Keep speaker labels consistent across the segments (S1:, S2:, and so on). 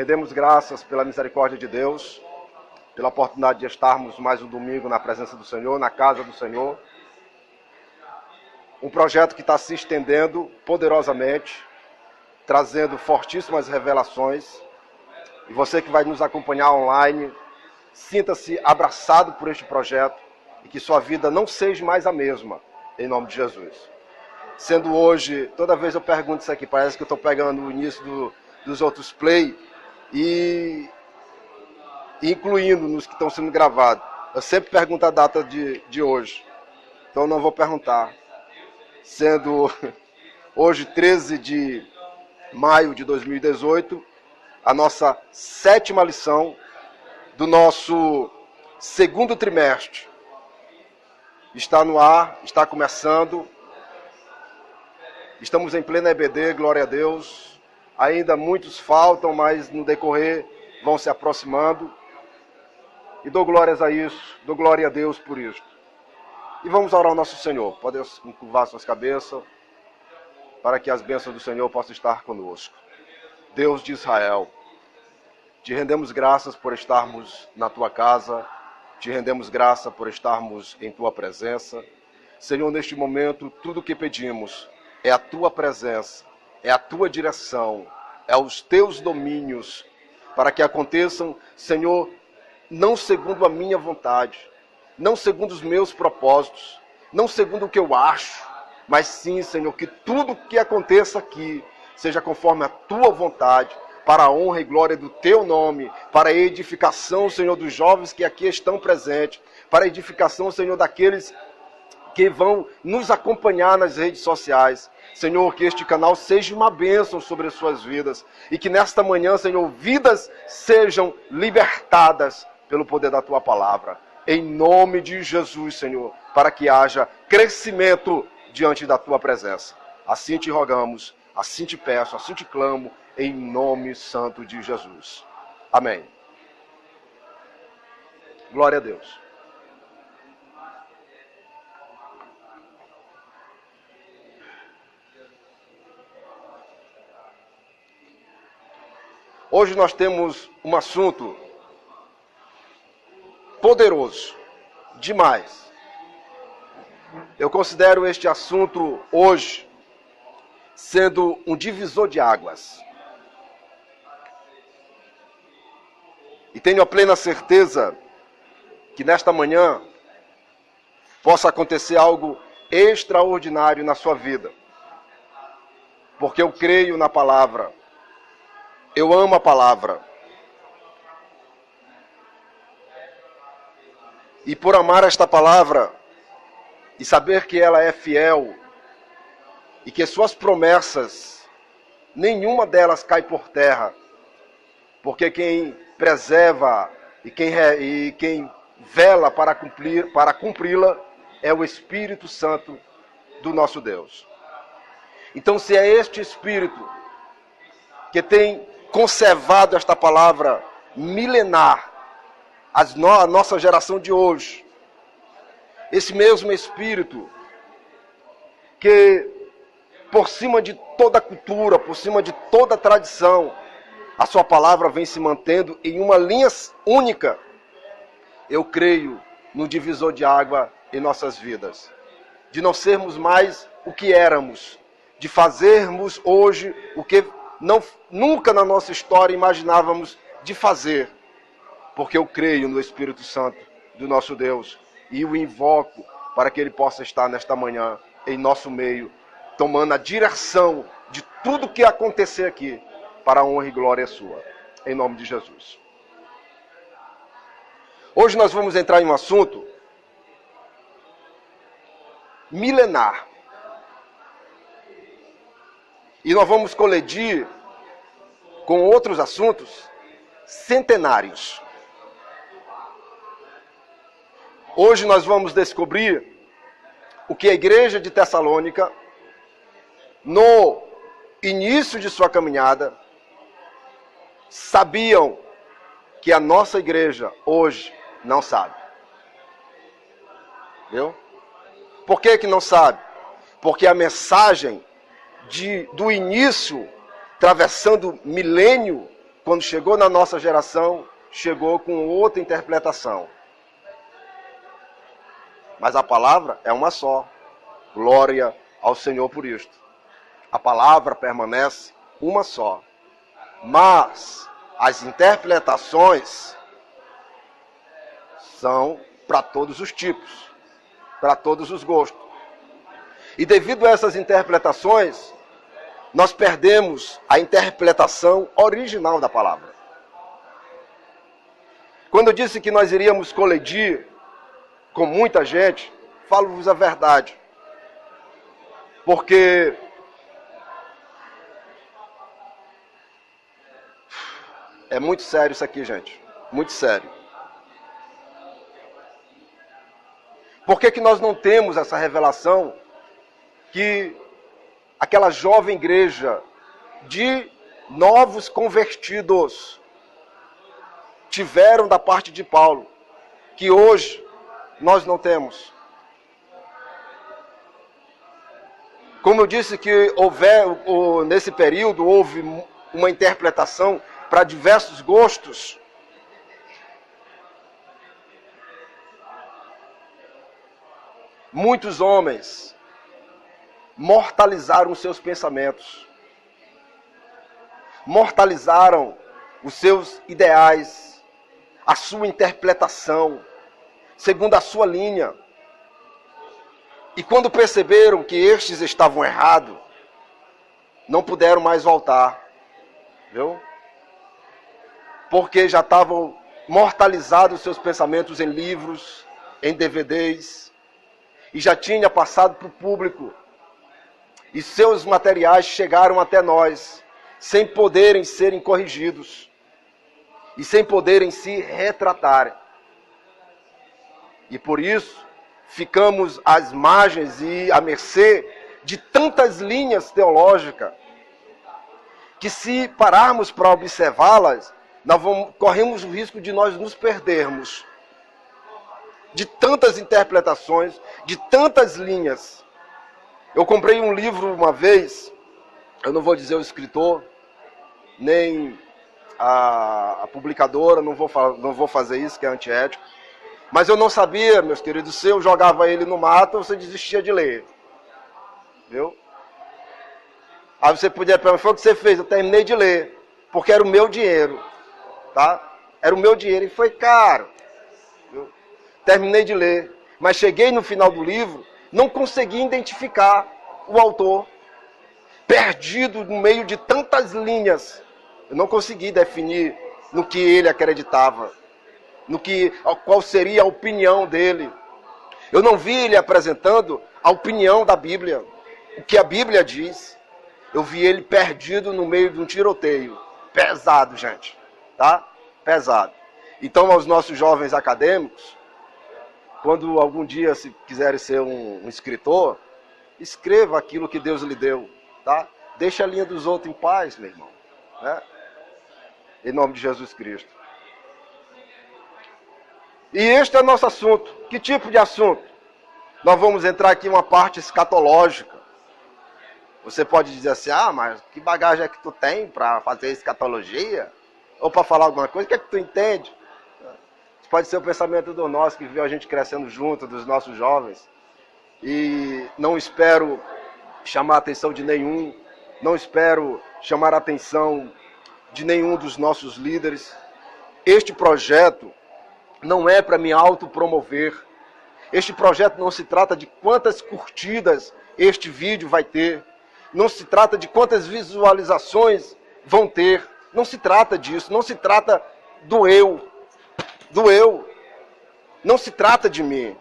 S1: Rendemos graças pela misericórdia de Deus, pela oportunidade de estarmos mais um domingo na presença do Senhor, na casa do Senhor. Um projeto que está se estendendo poderosamente, trazendo fortíssimas revelações. E você que vai nos acompanhar online, sinta-se abraçado por este projeto e que sua vida não seja mais a mesma, em nome de Jesus. Sendo hoje, toda vez eu pergunto isso aqui, parece que eu estou pegando o início dos outros play e incluindo nos que estão sendo gravados. Eu sempre pergunto a data de hoje, então não vou perguntar. Sendo hoje 13 de maio de 2018, a nossa 7ª lição do nosso 2º trimestre. Está no ar, está começando. Estamos em plena EBD, glória a Deus. Ainda muitos faltam, mas no decorrer vão se aproximando. E dou glórias a isso, dou glória a Deus por isso. E vamos orar ao nosso Senhor. Podem encurvar suas cabeças para que as bênçãos do Senhor possam estar conosco. Deus de Israel, te rendemos graças por estarmos na tua casa, te rendemos graça por estarmos em tua presença. Senhor, neste momento, tudo o que pedimos é a tua presença, é a tua direção, é os teus domínios, para que aconteçam, Senhor, não segundo a minha vontade, não segundo os meus propósitos, não segundo o que eu acho, mas sim, Senhor, que tudo que aconteça aqui seja conforme a tua vontade, para a honra e glória do teu nome, para a edificação, Senhor, dos jovens que aqui estão presentes, para a edificação, Senhor, daqueles que vão nos acompanhar nas redes sociais. Senhor, que este canal seja uma bênção sobre as suas vidas e que nesta manhã, Senhor, vidas sejam libertadas pelo poder da tua palavra. Em nome de Jesus, Senhor, para que haja crescimento diante da tua presença. Assim te rogamos, assim te peço, assim te clamo, em nome santo de Jesus. Amém. Glória a Deus. Hoje nós temos um assunto poderoso, demais. Eu considero este assunto hoje sendo um divisor de águas. E tenho a plena certeza que nesta manhã possa acontecer algo extraordinário na sua vida. Porque eu creio na palavra. Eu amo a palavra. E por amar esta palavra e saber que ela é fiel e que suas promessas, nenhuma delas cai por terra, porque quem preserva e quem vela para cumpri-la é o Espírito Santo do nosso Deus. Então, se é este Espírito que tem conservado esta palavra milenar, a nossa geração de hoje, esse mesmo Espírito que por cima de toda cultura, por cima de toda tradição, a sua palavra vem se mantendo em uma linha única. Eu creio no divisor de água em nossas vidas, de não sermos mais o que éramos, de fazermos hoje o que nunca na nossa história imaginávamos de fazer, porque eu creio no Espírito Santo do nosso Deus e o invoco para que ele possa estar nesta manhã em nosso meio, tomando a direção de tudo que acontecer aqui, para a honra e glória sua, em nome de Jesus. Hoje nós vamos entrar em um assunto milenar. E nós vamos colidir com outros assuntos centenários. Hoje nós vamos descobrir o que a igreja de Tessalônica, no início de sua caminhada, sabiam que a nossa igreja hoje não sabe. Viu? Por que não sabe? Porque a mensagem do início, atravessando milênio, quando chegou na nossa geração, chegou com outra interpretação. Mas a palavra é uma só. Glória ao Senhor por isto. A palavra permanece uma só. Mas as interpretações são para todos os tipos, para todos os gostos. E devido a essas interpretações, nós perdemos a interpretação original da palavra. Quando eu disse que nós iríamos colidir com muita gente, falo-vos a verdade. Porque é muito sério isso aqui, gente. Muito sério. Por que nós não temos essa revelação que aquela jovem igreja de novos convertidos tiveram da parte de Paulo, que hoje nós não temos? Como eu disse que nesse período houve uma interpretação para diversos gostos, muitos homens mortalizaram os seus pensamentos, mortalizaram os seus ideais, a sua interpretação, segundo a sua linha. E quando perceberam que estes estavam errados, não puderam mais voltar, viu? Porque já estavam mortalizados os seus pensamentos em livros, em DVDs, e já tinha passado para o público. E seus materiais chegaram até nós, sem poderem serem corrigidos, e sem poderem se retratarem. E por isso, ficamos às margens e à mercê de tantas linhas teológicas, que se pararmos para observá-las, corremos o risco de nós nos perdermos de tantas interpretações, de tantas linhas. Eu comprei um livro uma vez, eu não vou dizer o escritor, nem a publicadora, não vou fazer isso, que é antiético. Mas eu não sabia, meus queridos, se eu jogava ele no mato, você desistia de ler. Viu? Aí você podia perguntar, foi o que você fez? Eu terminei de ler, porque era o meu dinheiro. Tá? Era o meu dinheiro e foi caro. Viu? Terminei de ler, mas cheguei no final do livro, não consegui identificar o autor, perdido no meio de tantas linhas. Eu não consegui definir no que ele acreditava, qual seria a opinião dele. Eu não vi ele apresentando a opinião da Bíblia, o que a Bíblia diz. Eu vi ele perdido no meio de um tiroteio. Pesado, gente. Tá? Pesado. Então, aos nossos jovens acadêmicos, quando algum dia se quiserem ser um escritor, escreva aquilo que Deus lhe deu. Tá? Deixa a linha dos outros em paz, meu irmão. Né? Em nome de Jesus Cristo. E este é o nosso assunto. Que tipo de assunto? Nós vamos entrar aqui em uma parte escatológica. Você pode dizer assim, mas que bagagem é que tu tem para fazer escatologia? Ou para falar alguma coisa? O que é que tu entende? Isso pode ser o pensamento do nosso, que viu a gente crescendo junto, dos nossos jovens. E não espero chamar a atenção de nenhum. Não espero chamar a atenção de nenhum dos nossos líderes. Este projeto não é para me autopromover. Este projeto não se trata de quantas curtidas este vídeo vai ter. Não se trata de quantas visualizações vão ter. Não se trata disso. Não se trata do eu. Do eu. Não se trata de mim.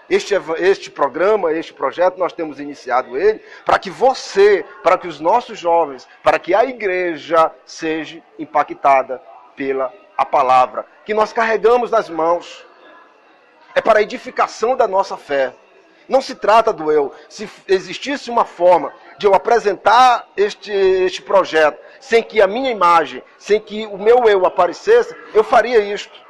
S1: Este programa, este projeto, nós temos iniciado ele para que você, para que os nossos jovens, para que a igreja seja impactada pela a palavra que nós carregamos nas mãos. É para a edificação da nossa fé. Não se trata do eu. Se existisse uma forma de eu apresentar este projeto sem que a minha imagem, sem que o meu eu aparecesse, eu faria isto.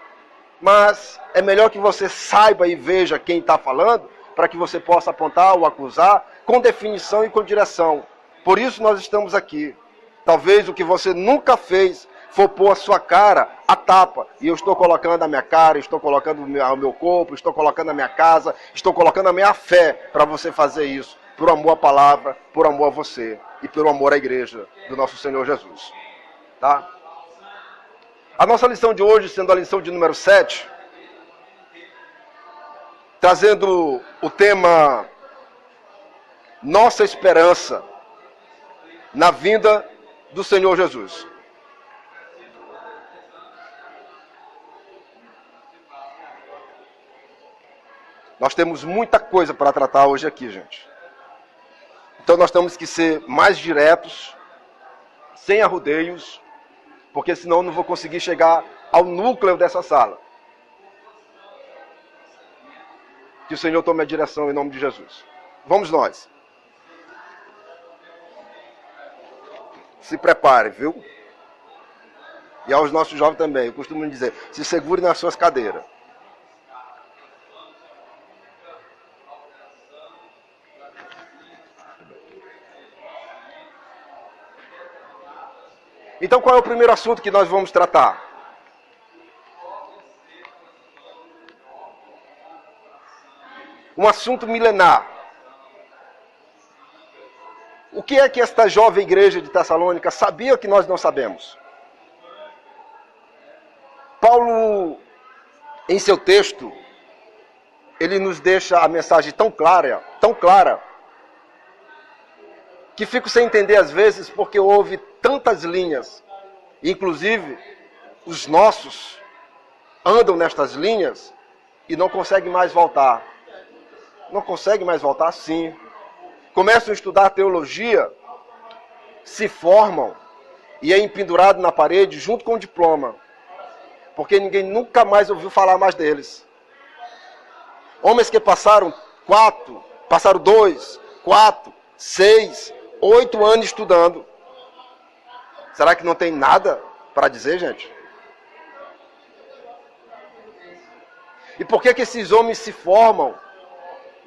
S1: Mas é melhor que você saiba e veja quem está falando, para que você possa apontar ou acusar com definição e com direção. Por isso nós estamos aqui. Talvez o que você nunca fez for pôr a sua cara, a tapa. E eu estou colocando a minha cara, estou colocando o meu corpo, estou colocando a minha casa, estou colocando a minha fé para você fazer isso. Por amor à palavra, por amor a você e pelo amor à igreja do nosso Senhor Jesus. Tá? A nossa lição de hoje, sendo a lição de número 7, trazendo o tema Nossa Esperança na vinda do Senhor Jesus. Nós temos muita coisa para tratar hoje aqui, gente. Então nós temos que ser mais diretos, sem arrudeios, porque senão eu não vou conseguir chegar ao núcleo dessa sala. Que o Senhor tome a direção em nome de Jesus. Vamos nós. Se prepare, viu? E aos nossos jovens também, eu costumo dizer, se segure nas suas cadeiras. Então qual é o primeiro assunto que nós vamos tratar? Um assunto milenar. O que é que esta jovem igreja de Tessalônica sabia que nós não sabemos? Paulo, em seu texto, ele nos deixa a mensagem tão clara, que fico sem entender às vezes porque houve tantas linhas, inclusive os nossos andam nestas linhas e não conseguem mais voltar. Não conseguem mais voltar, sim. Começam a estudar teologia, se formam e é empendurado na parede junto com o diploma, porque ninguém nunca mais ouviu falar mais deles. Homens que passaram 2, 4, 6, 8 anos estudando. Será que não tem nada para dizer, gente? E por que esses homens se formam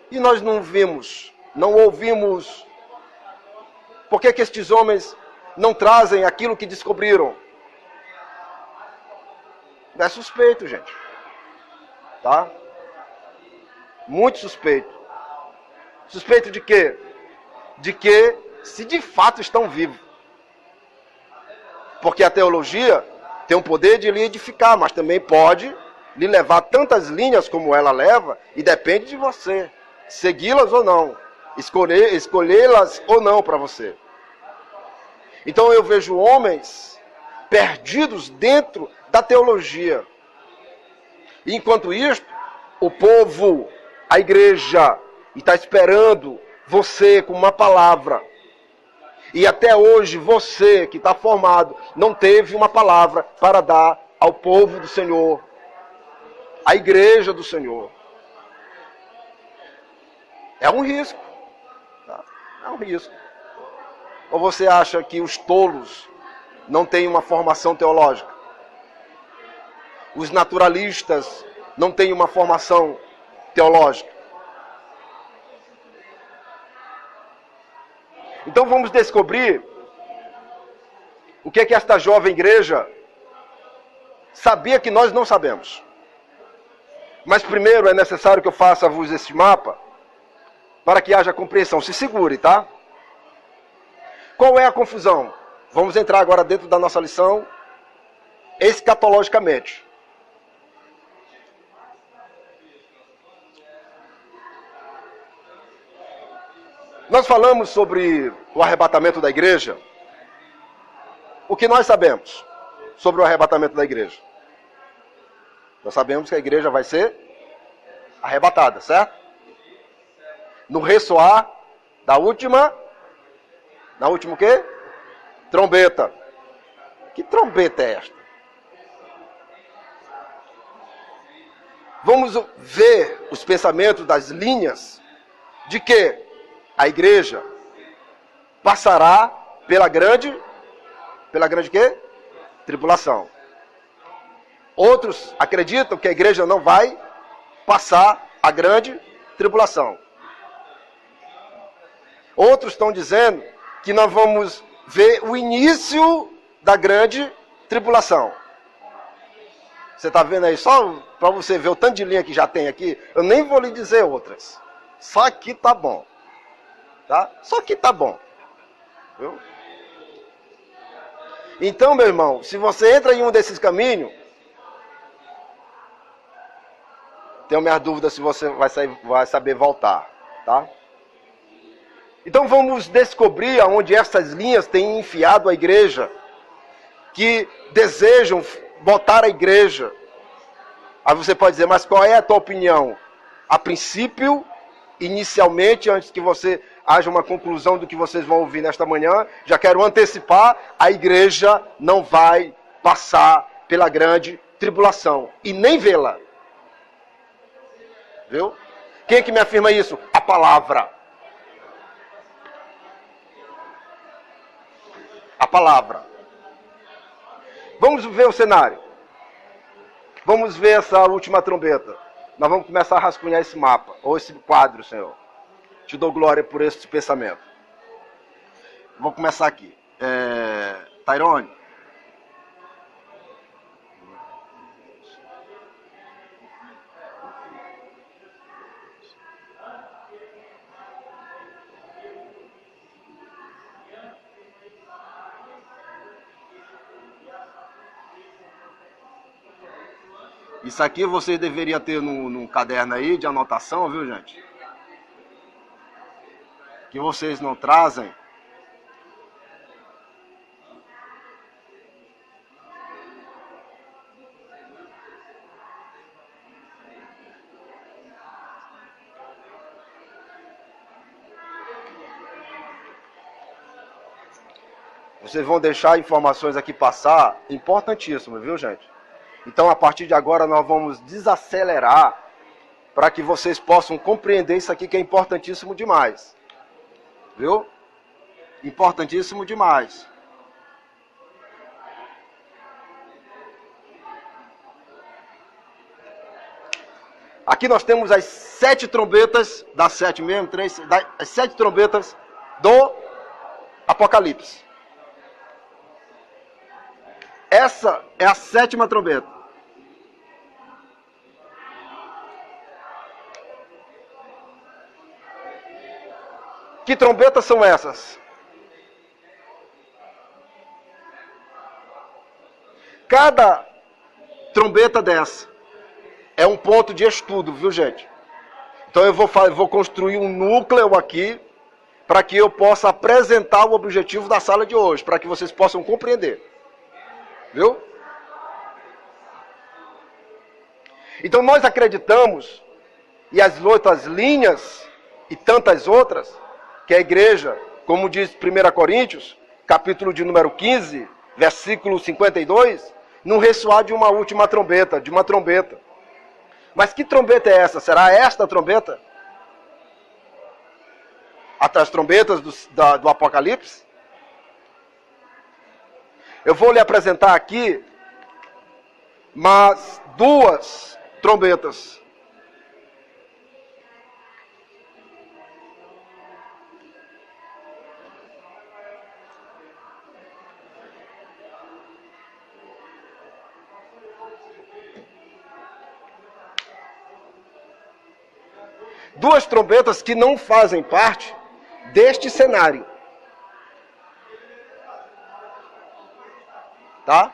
S1: e nós não vimos, não ouvimos? Por que estes homens não trazem aquilo que descobriram? É suspeito, gente. Tá? Muito suspeito. Suspeito de quê? De que se de fato estão vivos. Porque a teologia tem o poder de lhe edificar, mas também pode lhe levar tantas linhas como ela leva, e depende de você, segui-las ou não, escolhê-las ou não para você. Então eu vejo homens perdidos dentro da teologia. E enquanto isto, o povo, a igreja, está esperando você com uma palavra. E até hoje você que está formado não teve uma palavra para dar ao povo do Senhor, à igreja do Senhor. É um risco. Tá? É um risco. Ou você acha que os tolos não têm uma formação teológica? Os naturalistas não têm uma formação teológica? Então vamos descobrir o que é que esta jovem igreja sabia que nós não sabemos. Mas primeiro é necessário que eu faça-vos este mapa para que haja compreensão. Se segure, tá? Qual é a confusão? Vamos entrar agora dentro da nossa lição escatologicamente. Nós falamos sobre o arrebatamento da igreja. O que nós sabemos sobre o arrebatamento da igreja? Nós sabemos que a igreja vai ser arrebatada, certo? No ressoar da última o quê? Trombeta. Que trombeta é esta? Vamos ver os pensamentos das linhas de que a igreja passará pela grande quê? Tribulação. Outros acreditam que a igreja não vai passar a grande tribulação. Outros estão dizendo que nós vamos ver o início da grande tribulação. Você está vendo aí? Só para você ver o tanto de linha que já tem aqui, eu nem vou lhe dizer outras. Só aqui tá bom. Tá? Só aqui tá bom. Viu? Então, meu irmão, se você entra em um desses caminhos, tenho minhas dúvidas se você vai saber voltar. Tá? Então vamos descobrir aonde essas linhas têm enfiado a igreja, que desejam botar a igreja. Aí você pode dizer, mas qual é a tua opinião? A princípio, inicialmente, antes que você haja uma conclusão do que vocês vão ouvir nesta manhã, já quero antecipar, a igreja não vai passar pela grande tribulação, e nem vê-la. Viu? Quem é que me afirma isso? A palavra. A palavra. Vamos ver o cenário. Vamos ver essa última trombeta. Nós vamos começar a rascunhar esse mapa, ou esse quadro, Senhor. Te dou glória por esse pensamento. Vou começar aqui. Tairone. Isso aqui você deveria ter num caderno aí de anotação, viu, gente? Que vocês não trazem. Vocês vão deixar informações aqui passar, importantíssimo, viu, gente? Então, a partir de agora, nós vamos desacelerar para que vocês possam compreender isso aqui que é importantíssimo demais. Viu? Importantíssimo demais. Aqui nós temos as 7 trombetas, das 7 mesmo, 3, as 7 trombetas do Apocalipse. Essa é a 7ª trombeta. Que trombetas são essas? Cada trombeta dessa é um ponto de estudo, viu, gente? Então eu vou construir um núcleo aqui para que eu possa apresentar o objetivo da sala de hoje, para que vocês possam compreender. Viu? Então nós acreditamos, e as outras linhas, e tantas outras, que a igreja, como diz 1 Coríntios, capítulo de número 15, versículo 52, não ressoar de uma última trombeta, de uma trombeta. Mas que trombeta é essa? Será esta trombeta? As trombetas do Apocalipse? Eu vou lhe apresentar aqui mais 2 trombetas. Duas trombetas que não fazem parte deste cenário. Tá?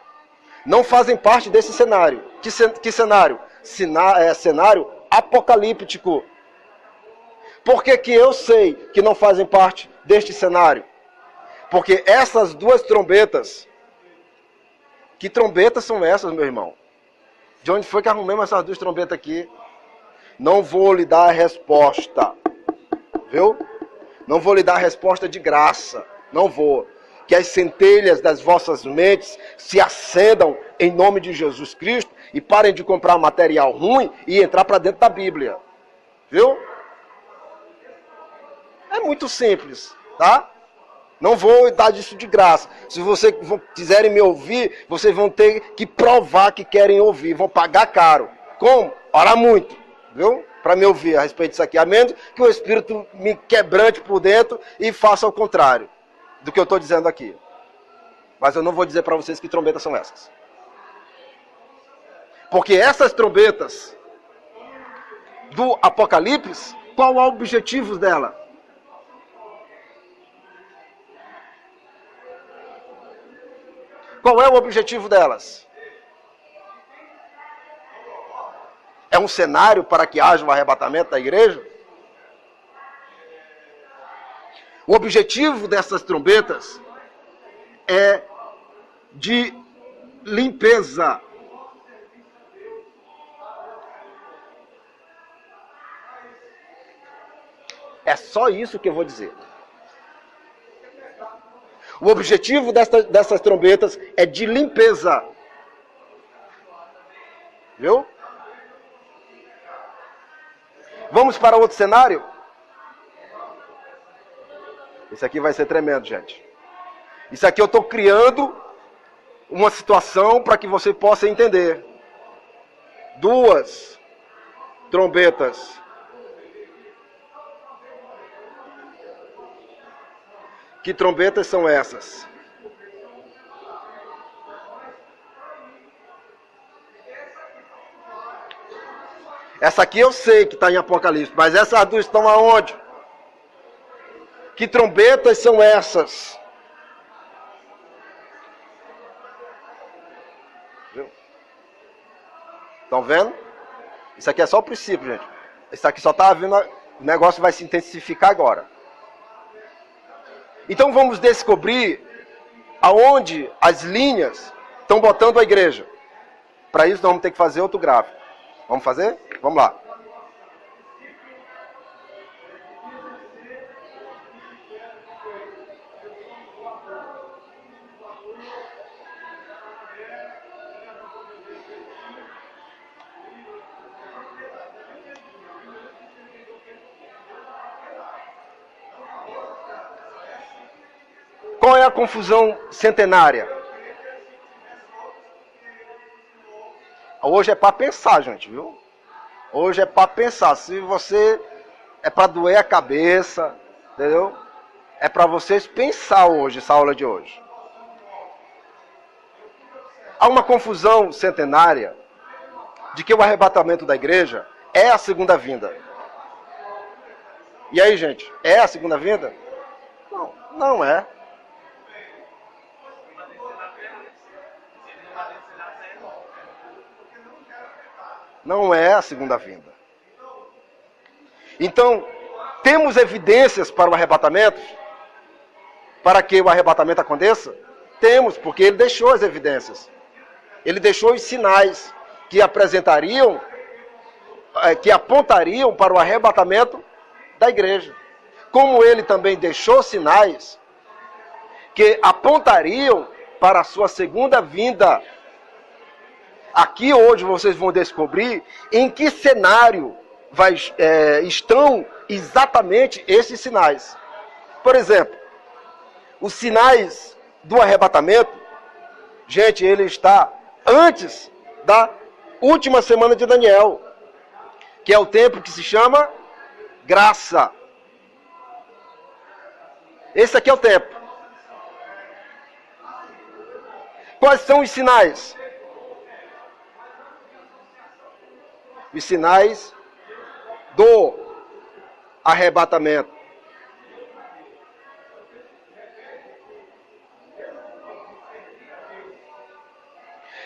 S1: Não fazem parte desse cenário. Que cenário? Cenário apocalíptico. Por que que eu sei que não fazem parte deste cenário? Porque essas 2 trombetas... Que trombetas são essas, meu irmão? De onde foi que arrumamos essas 2 trombetas aqui? Não vou lhe dar a resposta. Viu? Não vou lhe dar a resposta de graça. Não vou. Que as centelhas das vossas mentes se acendam em nome de Jesus Cristo e parem de comprar material ruim e entrar para dentro da Bíblia. Viu? É muito simples, tá? Não vou dar disso de graça. Se vocês quiserem me ouvir, vocês vão ter que provar que querem ouvir. Vão pagar caro. Como? Orar muito, viu? Para me ouvir a respeito disso aqui. A menos que o Espírito me quebrante por dentro e faça o contrário do que eu estou dizendo aqui. Mas eu não vou dizer para vocês que trombetas são essas. Porque essas trombetas do Apocalipse, qual é o objetivo dela? Qual é o objetivo delas? É um cenário para que haja um arrebatamento da igreja? O objetivo dessas trombetas é de limpeza. É só isso que eu vou dizer. O objetivo dessas trombetas é de limpeza. Viu? Vamos para outro cenário? Isso aqui vai ser tremendo, gente. Isso aqui eu estou criando uma situação para que você possa entender. 2 trombetas. Que trombetas são essas? Essa aqui eu sei que está em Apocalipse, mas essas 2 estão aonde? Que trombetas são essas? Viu? Estão vendo? Isso aqui é só o princípio, gente. Isso aqui só está vindo, o negócio vai se intensificar agora. Então vamos descobrir aonde as linhas estão botando a igreja. Para isso nós vamos ter que fazer outro gráfico. Vamos fazer? Vamos lá. Qual é a confusão centenária? Hoje é para pensar, gente, viu? Hoje é para pensar. Se você é para doer a cabeça, entendeu? É para vocês pensar hoje, essa aula de hoje. Há uma confusão centenária de que o arrebatamento da igreja é a segunda vinda. E aí, gente, é a segunda vinda? Não, não é. Não é a segunda vinda. Então, temos evidências para o arrebatamento? Para que o arrebatamento aconteça? Temos, porque ele deixou as evidências. Ele deixou os sinais que apresentariam, que apontariam para o arrebatamento da igreja. Como ele também deixou sinais que apontariam para a sua segunda vinda. Aqui hoje vocês vão descobrir em que cenário estão exatamente esses sinais. Por exemplo, os sinais do arrebatamento, gente, ele está antes da última semana de Daniel, que é o tempo que se chama graça. Esse aqui é o tempo. Quais são os sinais? Os sinais do arrebatamento.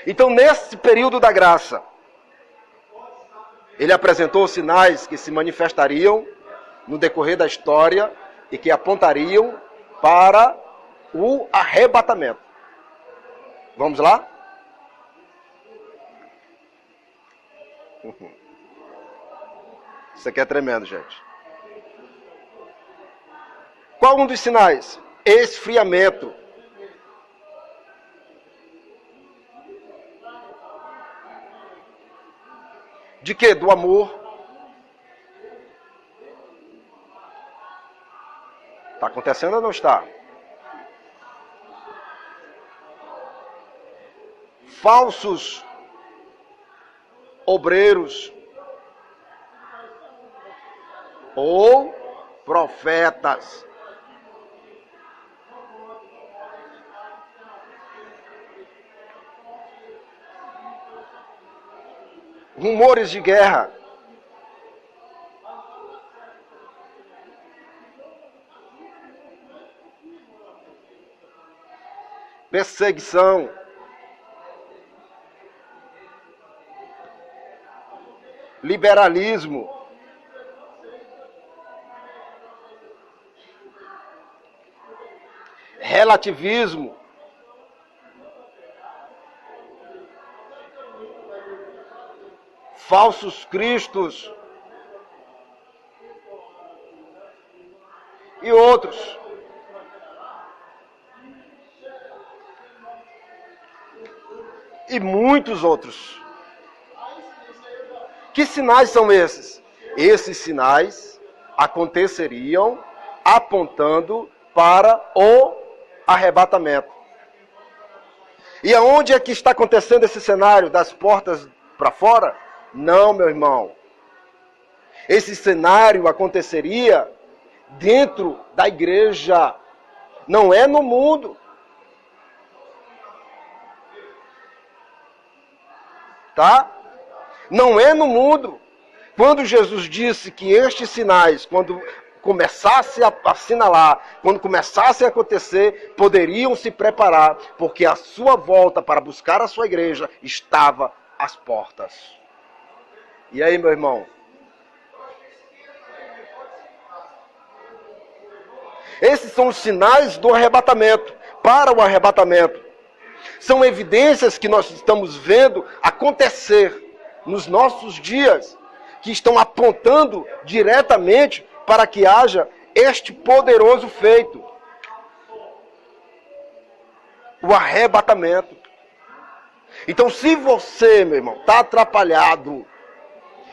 S1: Então, nesse período da graça, ele apresentou sinais que se manifestariam no decorrer da história e que apontariam para o arrebatamento. Vamos lá? Isso aqui é tremendo, gente. Qual um dos sinais? Esfriamento. De quê? Do amor. Está acontecendo ou não está? Falsos obreiros ou profetas. rumores de guerra, perseguição, liberalismo, relativismo, falsos cristos e outros. E muitos outros. Que sinais são esses? Esses sinais aconteceriam apontando para o arrebatamento. E aonde é que está acontecendo esse cenário? Das portas para fora? Não, meu irmão. Esse cenário aconteceria dentro da igreja. Não é no mundo. Tá? Não é no mundo. Quando Jesus disse que estes sinais, quando começasse a assinalar, quando começasse a acontecer, poderiam se preparar, porque a sua volta para buscar a sua igreja estava às portas. E aí, meu irmão? Esses são os sinais do arrebatamento, para o arrebatamento. São evidências que nós estamos vendo acontecer nos nossos dias, que estão apontando diretamente para que haja este poderoso feito. O arrebatamento. Então, se você, meu irmão, está atrapalhado,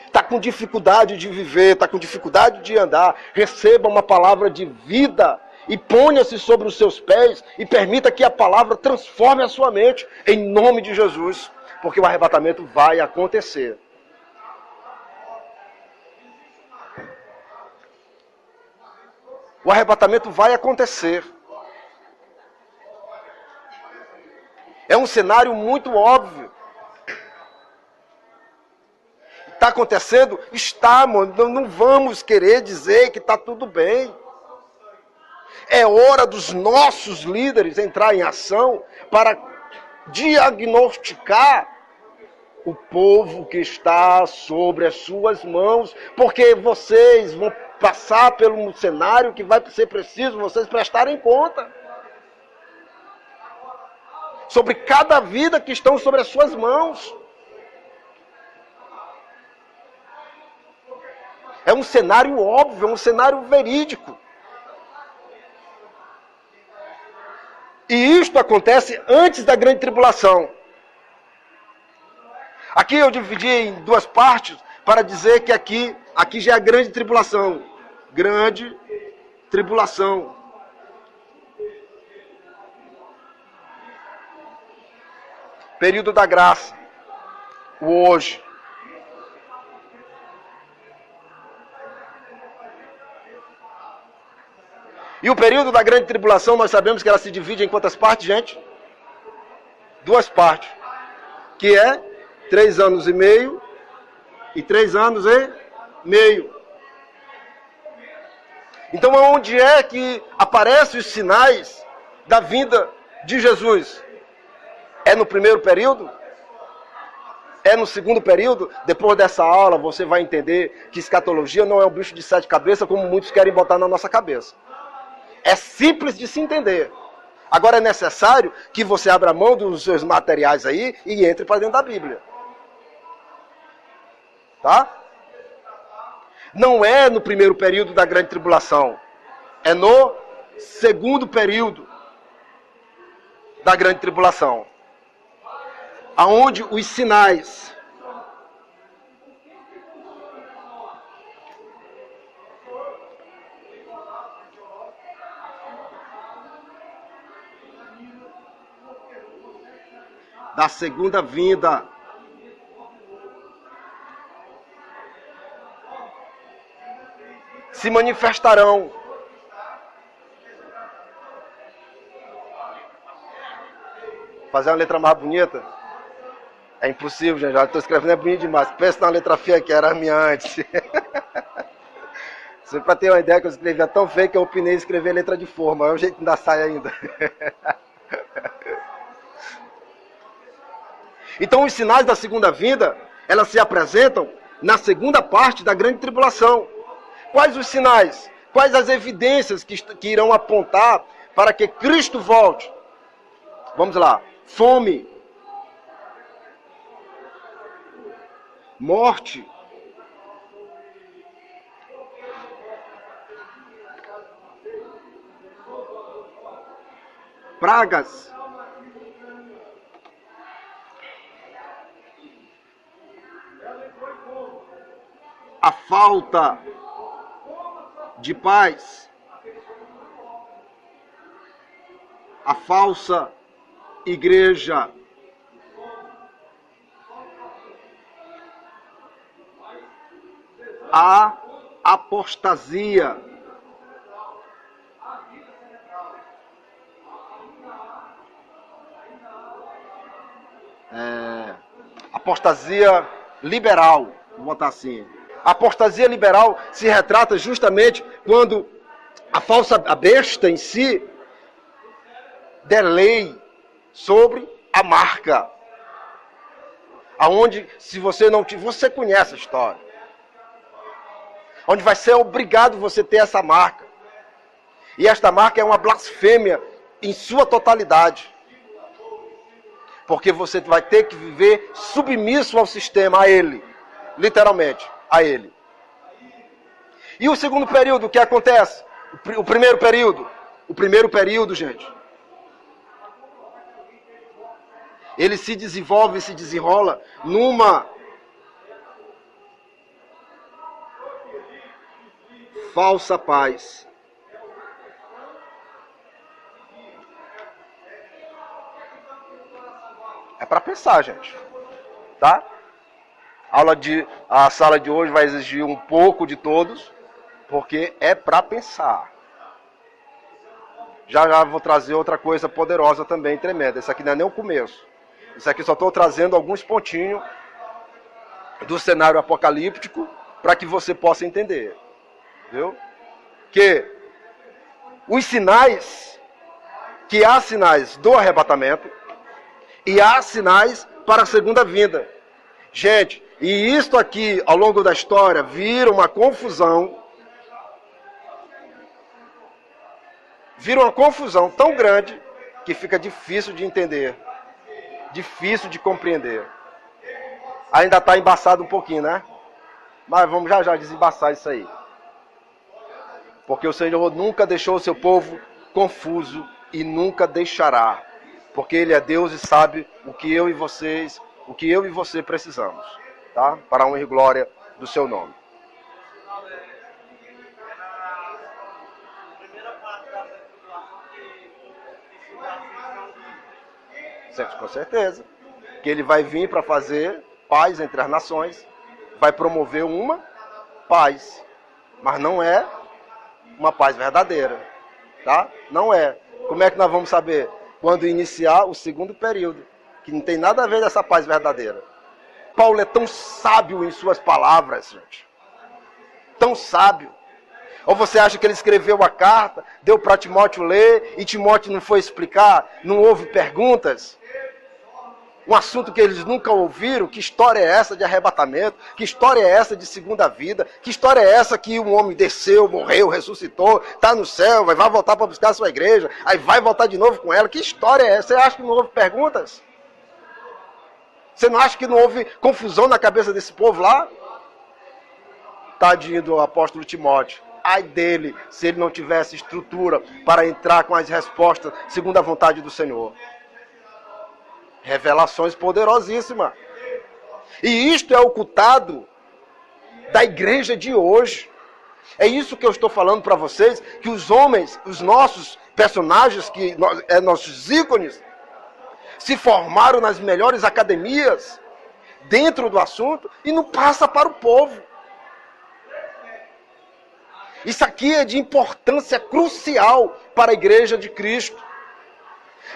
S1: está com dificuldade de viver, está com dificuldade de andar, receba uma palavra de vida e ponha-se sobre os seus pés e permita que a palavra transforme a sua mente em nome de Jesus, porque o arrebatamento vai acontecer. O arrebatamento vai acontecer. É um cenário muito óbvio. Está acontecendo? Está, mano. Não vamos querer dizer que está tudo bem. É hora dos nossos líderes entrar em ação para diagnosticar o povo que está sobre as suas mãos, porque vocês vão passar pelo cenário que vai ser preciso vocês prestarem conta sobre cada vida que estão sobre as suas mãos. É um cenário óbvio, é um cenário verídico. E isto acontece antes da grande tribulação. Aqui eu dividi em duas partes para dizer que aqui já é a grande tribulação. Grande tribulação. Período da graça. O hoje. E o período da grande tribulação, nós sabemos que ela se divide em quantas partes, gente? Duas partes. Que é 3 anos e meio e 3 anos e meio. Então, onde é que aparecem os sinais da vinda de Jesus? É no primeiro período? É no segundo período? Depois dessa aula, você vai entender que escatologia não é um bicho de 7 cabeças, como muitos querem botar na nossa cabeça. É simples de se entender. Agora é necessário que você abra mão dos seus materiais aí e entre para dentro da Bíblia. Tá? Não é no primeiro período da grande tribulação. É no segundo período da grande tribulação. Aonde os sinais da segunda vinda se manifestarão. Fazer uma letra mais bonita. É impossível, gente. Já estou escrevendo, é bonito demais. Pensa na letra feia que era a minha antes. Só para ter uma ideia que eu escrevia tão feio que eu opinei em escrever letra de forma. É o jeito que ainda sai ainda. Então os sinais da segunda vinda, elas se apresentam na segunda parte da grande tribulação. Quais os sinais? Quais as evidências que irão apontar para que Cristo volte? Vamos lá. Fome. Morte. Pragas. A falta de paz. A falsa igreja. A apostasia. Apostasia liberal, vou botar assim. A apostasia liberal se retrata justamente quando a besta em si der lei sobre a marca. Aonde, se você não tiver, você conhece a história. Onde vai ser obrigado você ter essa marca. E esta marca é uma blasfêmia em sua totalidade. Porque você vai ter que viver submisso ao sistema, a ele. Literalmente, a ele. E o segundo período, o que acontece? O primeiro período. O primeiro período, gente. Ele se desenvolve, se desenrola numa falsa paz. É para pensar, gente. Tá? A sala de hoje vai exigir um pouco de todos, porque é para pensar. Já vou trazer outra coisa poderosa também, tremenda. Isso aqui não é nem o começo. Isso aqui só estou trazendo alguns pontinhos do cenário apocalíptico para que você possa entender. Viu? Que há sinais do arrebatamento e há sinais para a segunda vinda. Gente, e isto aqui, ao longo da história, vira uma confusão. Vira uma confusão tão grande que fica difícil de entender. Difícil de compreender. Ainda está embaçado um pouquinho, né? Mas vamos já desembaçar isso aí. Porque o Senhor nunca deixou o seu povo confuso e nunca deixará. Porque Ele é Deus e sabe o que eu e você precisamos. Tá? Para a honra e glória do seu nome. Com certeza. Que Ele vai vir para fazer paz entre as nações. Vai promover uma paz. Mas não é uma paz verdadeira. Tá? Não é. Como é que nós vamos saber? Quando iniciar o segundo período. Que não tem nada a ver dessa paz verdadeira. Paulo é tão sábio em suas palavras, gente. Tão sábio. Ou você acha que ele escreveu a carta, deu para Timóteo ler, e Timóteo não foi explicar, não houve perguntas? Um assunto que eles nunca ouviram. Que história é essa de arrebatamento? Que história é essa de segunda vida? Que história é essa que um homem desceu, morreu, ressuscitou, está no céu, vai voltar para buscar a sua igreja, aí vai voltar de novo com ela? Que história é essa? Você acha que não houve perguntas? Você não acha que não houve confusão na cabeça desse povo lá? Tadinho do apóstolo Timóteo. Ai dele, se ele não tivesse estrutura para entrar com as respostas segundo a vontade do Senhor. Revelações poderosíssimas. E isto é ocultado da igreja de hoje. É isso que eu estou falando para vocês, que os homens, os nossos personagens, nossos ícones, se formaram nas melhores academias, dentro do assunto, e não passa para o povo. Isso aqui é de importância crucial para a igreja de Cristo.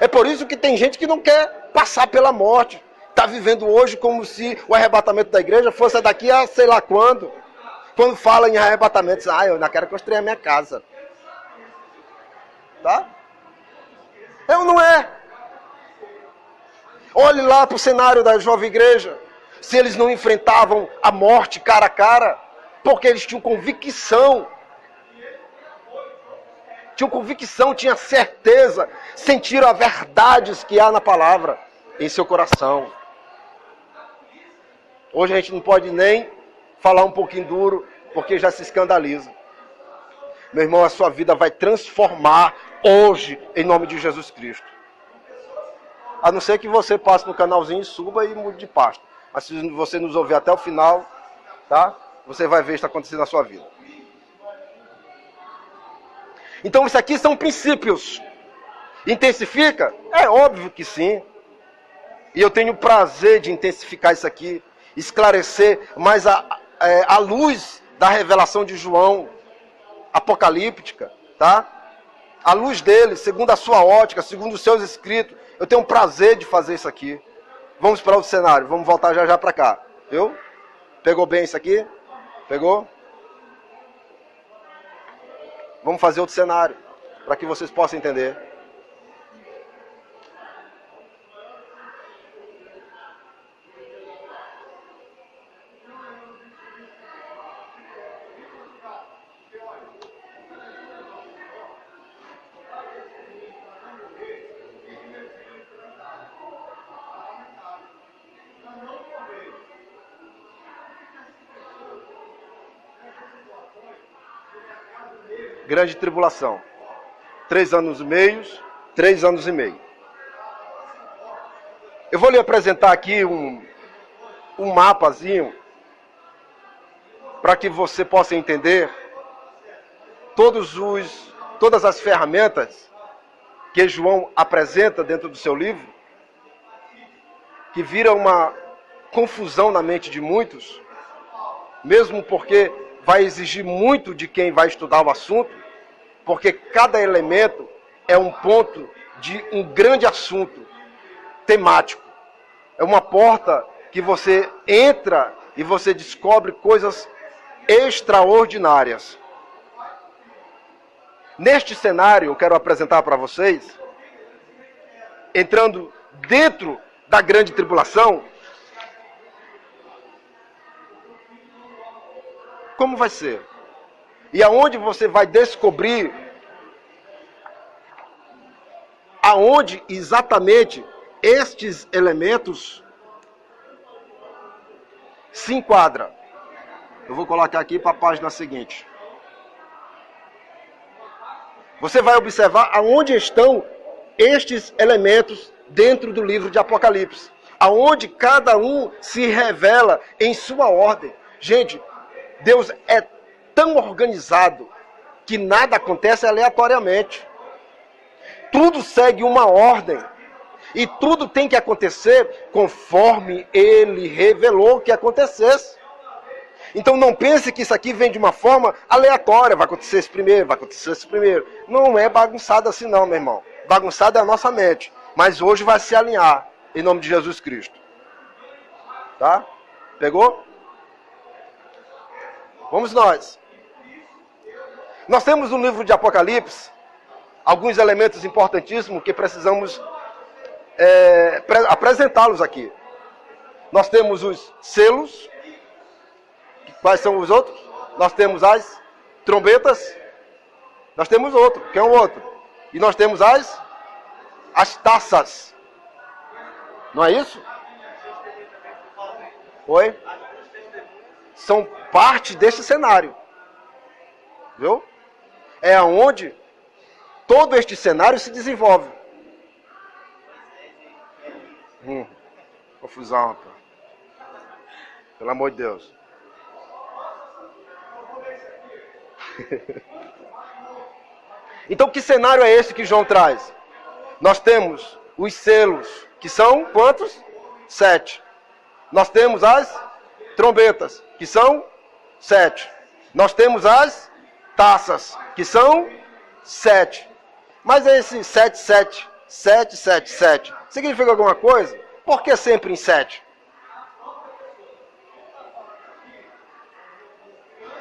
S1: É por isso que tem gente que não quer passar pela morte. está vivendo hoje como se o arrebatamento da igreja fosse daqui a sei lá quando. Quando fala em arrebatamento, diz, eu ainda quero construir a minha casa. Tá? Não é. Olhe lá para o cenário da jovem igreja. Se eles não enfrentavam a morte cara a cara, porque eles tinham convicção. Tinham convicção, tinham certeza, sentiram as verdades que há na palavra em seu coração. Hoje a gente não pode nem falar um pouquinho duro, porque já se escandaliza. Meu irmão, a sua vida vai transformar hoje, em nome de Jesus Cristo. A não ser que você passe no canalzinho e suba e mude de pasta. Mas se você nos ouvir até o final, tá? Você vai ver isso acontecendo na sua vida. Então isso aqui são princípios. Intensifica? É óbvio que sim. E eu tenho o prazer de intensificar isso aqui, esclarecer mais a luz da revelação de João, apocalíptica, tá? A luz dele, segundo a sua ótica, segundo os seus escritos. Eu tenho o prazer de fazer isso aqui. Vamos para outro cenário, vamos voltar já para cá. Viu? Pegou bem isso aqui? Pegou? Vamos fazer outro cenário, para que vocês possam entender. Grande tribulação. 3 anos e meio, 3 anos e meio. Eu vou lhe apresentar aqui um mapazinho para que você possa entender todas as ferramentas que João apresenta dentro do seu livro, que vira uma confusão na mente de muitos, mesmo porque vai exigir muito de quem vai estudar o assunto, porque cada elemento é um ponto de um grande assunto temático. É uma porta que você entra e você descobre coisas extraordinárias. Neste cenário, eu quero apresentar para vocês, entrando dentro da grande tribulação, como vai ser? E aonde você vai descobrir aonde exatamente estes elementos se enquadram. Eu vou colocar aqui para a página seguinte. Você vai observar aonde estão estes elementos dentro do livro de Apocalipse. Aonde cada um se revela em sua ordem. Gente, Deus é tão organizado que nada acontece aleatoriamente. Tudo segue uma ordem. E tudo tem que acontecer conforme Ele revelou que acontecesse. Então não pense que isso aqui vem de uma forma aleatória. Vai acontecer isso primeiro, vai acontecer isso primeiro. Não é bagunçado assim não, meu irmão. Bagunçado é a nossa mente. Mas hoje vai se alinhar, em nome de Jesus Cristo. Tá? Pegou? Vamos nós. Nós temos no livro de Apocalipse alguns elementos importantíssimos que precisamos apresentá-los aqui. Nós temos os selos. Quais são os outros? Nós temos as trombetas. Nós temos outro. Quem é o outro? E nós temos as taças. Não é isso? Oi? São parte deste cenário. Viu? É onde todo este cenário se desenvolve. Confusão, rapaz. Pelo amor de Deus. Então, que cenário é esse que João traz? Nós temos os selos, que são quantos? 7. Nós temos as trombetas, que são 7. Nós temos as taças, que são 7. Mas esse 7, 7, 7, 7, 7, significa alguma coisa? Por que sempre em 7?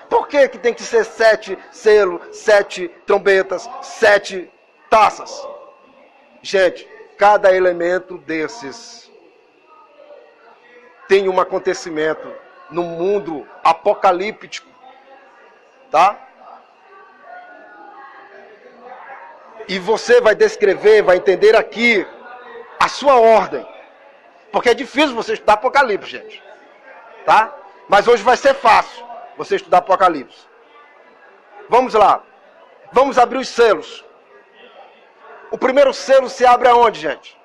S1: Por que tem que ser 7 selos, 7 trombetas, 7 taças? Gente, cada elemento desses tem um acontecimento no mundo apocalíptico, tá? E você vai descrever, vai entender aqui a sua ordem. Porque é difícil você estudar Apocalipse, gente. Tá? Mas hoje vai ser fácil você estudar Apocalipse. Vamos lá. Vamos abrir os selos. O primeiro selo se abre aonde, gente?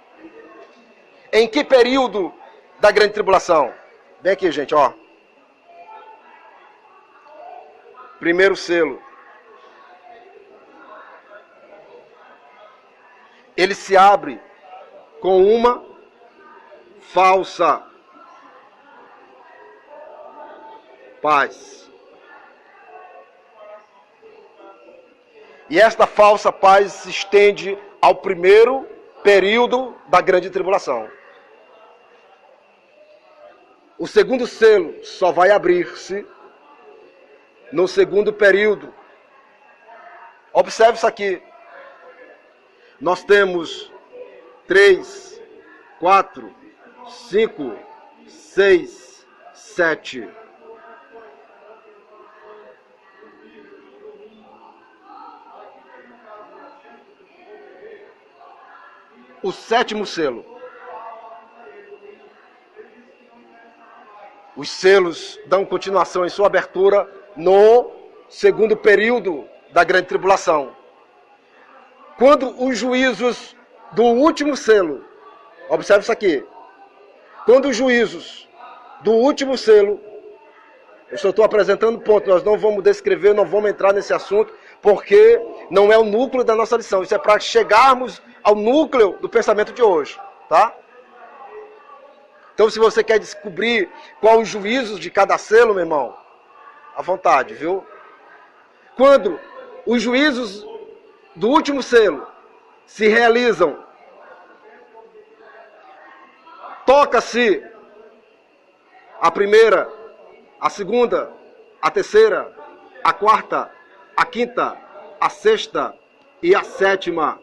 S1: Em que período da grande tribulação? Vem aqui, gente, ó. Primeiro selo. Ele se abre com uma falsa paz. E esta falsa paz se estende ao primeiro período da grande tribulação. O segundo selo só vai abrir-se no segundo período. Observe isso aqui. Nós temos 3, 4, 5, 6, 7. O sétimo selo. Os selos dão continuação em sua abertura no segundo período da grande tribulação. Quando os juízos do último selo, observe isso aqui, quando os juízos do último selo, eu só estou apresentando ponto, nós não vamos descrever, não vamos entrar nesse assunto, porque não é o núcleo da nossa lição, isso é para chegarmos ao núcleo do pensamento de hoje, tá? Então, se você quer descobrir qual os juízos de cada selo, meu irmão, à vontade, viu? Quando os juízos do último selo se realizam, toca-se a primeira, a segunda, a terceira, a quarta, a quinta, a sexta e a sétima.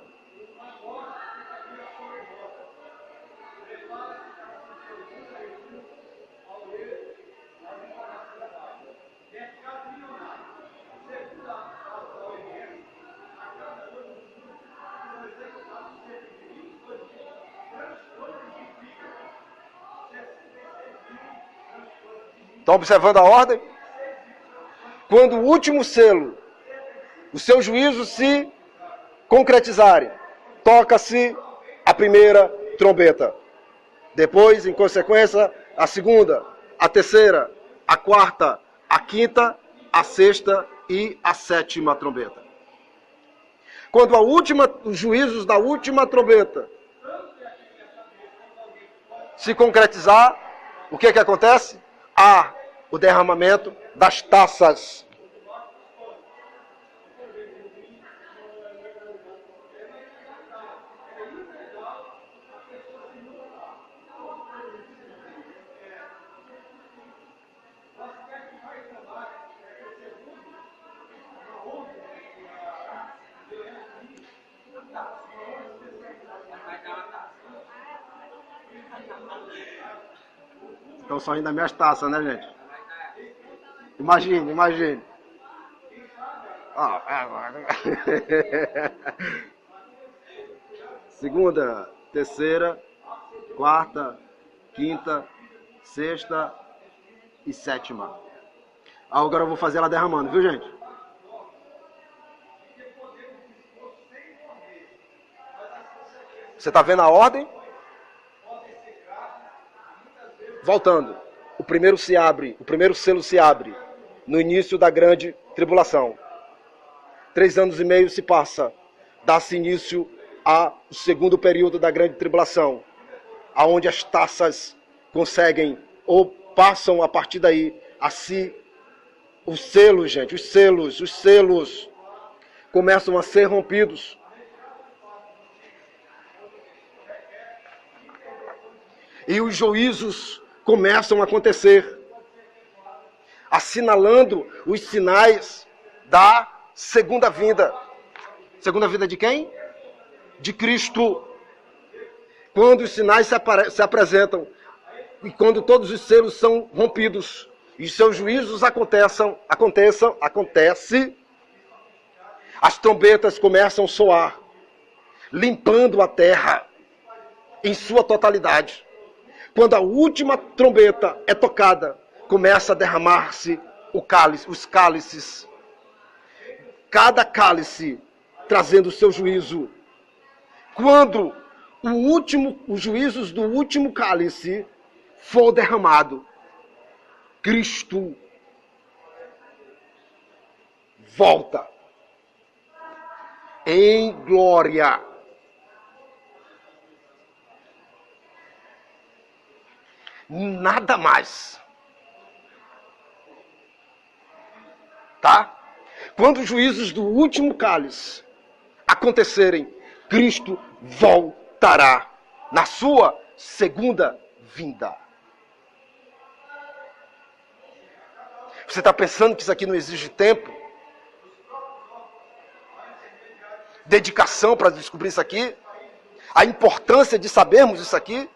S1: Estão observando a ordem? Quando o último selo, os seus juízos se concretizarem, toca-se a primeira trombeta. Depois, em consequência, a segunda, a terceira, a quarta, a quinta, a sexta e a sétima trombeta. Quando os juízos da última trombeta se concretizar, o que acontece? Há o derramamento das taças. Estão saindo das minhas taças, né, gente? Imagine. Segunda, terceira, quarta, quinta, sexta e sétima. Agora eu vou fazer ela derramando, viu, gente? Você está vendo a ordem? Voltando, o primeiro selo se abre no início da grande tribulação. 3 anos e meio se passa, dá-se início ao segundo período da grande tribulação, aonde as taças conseguem ou passam a partir daí a se os selos, gente, os selos começam a ser rompidos. E os juízos começam a acontecer, assinalando os sinais da segunda vinda. Segunda vinda de quem? De Cristo. Quando os sinais se apresentam e quando todos os selos são rompidos e seus juízos acontecem, as trombetas começam a soar, limpando a terra em sua totalidade. Quando a última trombeta é tocada, começa a derramar-se os cálices. Cada cálice trazendo o seu juízo. Quando os juízos do último cálice for derramado, Cristo volta em glória. Nada mais. Tá? Quando os juízos do último cálice acontecerem, Cristo voltará na sua segunda vinda. Você está pensando que isso aqui não exige tempo? Dedicação para descobrir isso aqui? A importância de sabermos isso aqui?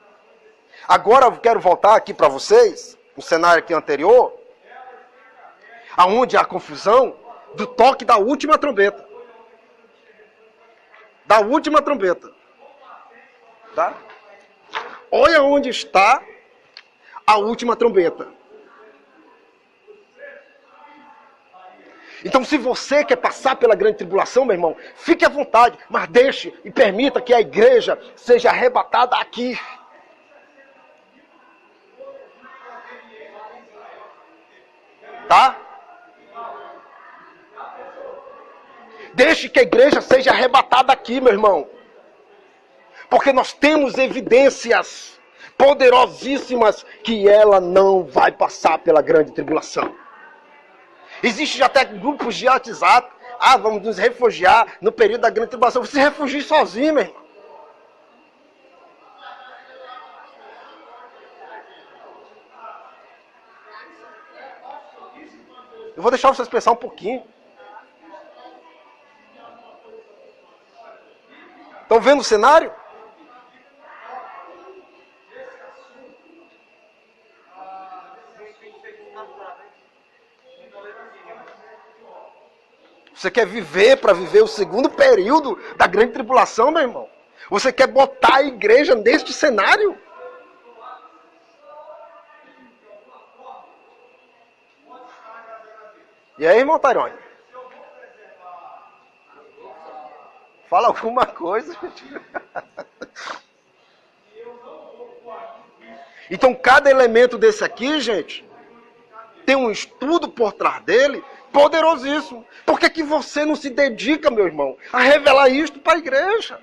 S1: Agora eu quero voltar aqui para vocês, no cenário aqui anterior, aonde há confusão do toque da última trombeta. Da última trombeta. Tá? Olha onde está a última trombeta. Então, se você quer passar pela grande tribulação, meu irmão, fique à vontade, mas deixe e permita que a igreja seja arrebatada aqui. Tá? Deixe que a igreja seja arrebatada aqui, meu irmão. Porque nós temos evidências poderosíssimas que ela não vai passar pela grande tribulação. Existe já até grupos de WhatsApp. Vamos nos refugiar no período da grande tribulação. Você se refugie sozinho, meu irmão. Eu vou deixar vocês pensar um pouquinho. Estão vendo o cenário? Você quer viver para viver o segundo período da grande tribulação, meu irmão? Você quer botar a igreja neste cenário? E aí, irmão Tairone? Fala alguma coisa. Então, cada elemento desse aqui, gente, tem um estudo por trás dele poderosíssimo. Por que você não se dedica, meu irmão, a revelar isto para a igreja?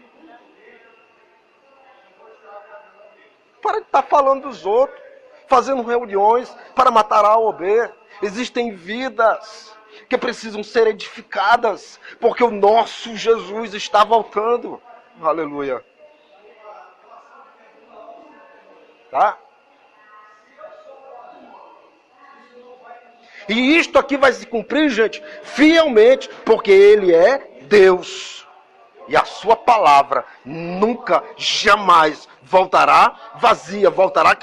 S1: Para de estar falando dos outros, fazendo reuniões para matar A ou B. Existem vidas que precisam ser edificadas, porque o nosso Jesus está voltando. Aleluia. Tá? E isto aqui vai se cumprir, gente, fielmente, porque Ele é Deus. E a sua palavra nunca, jamais voltará vazia, voltará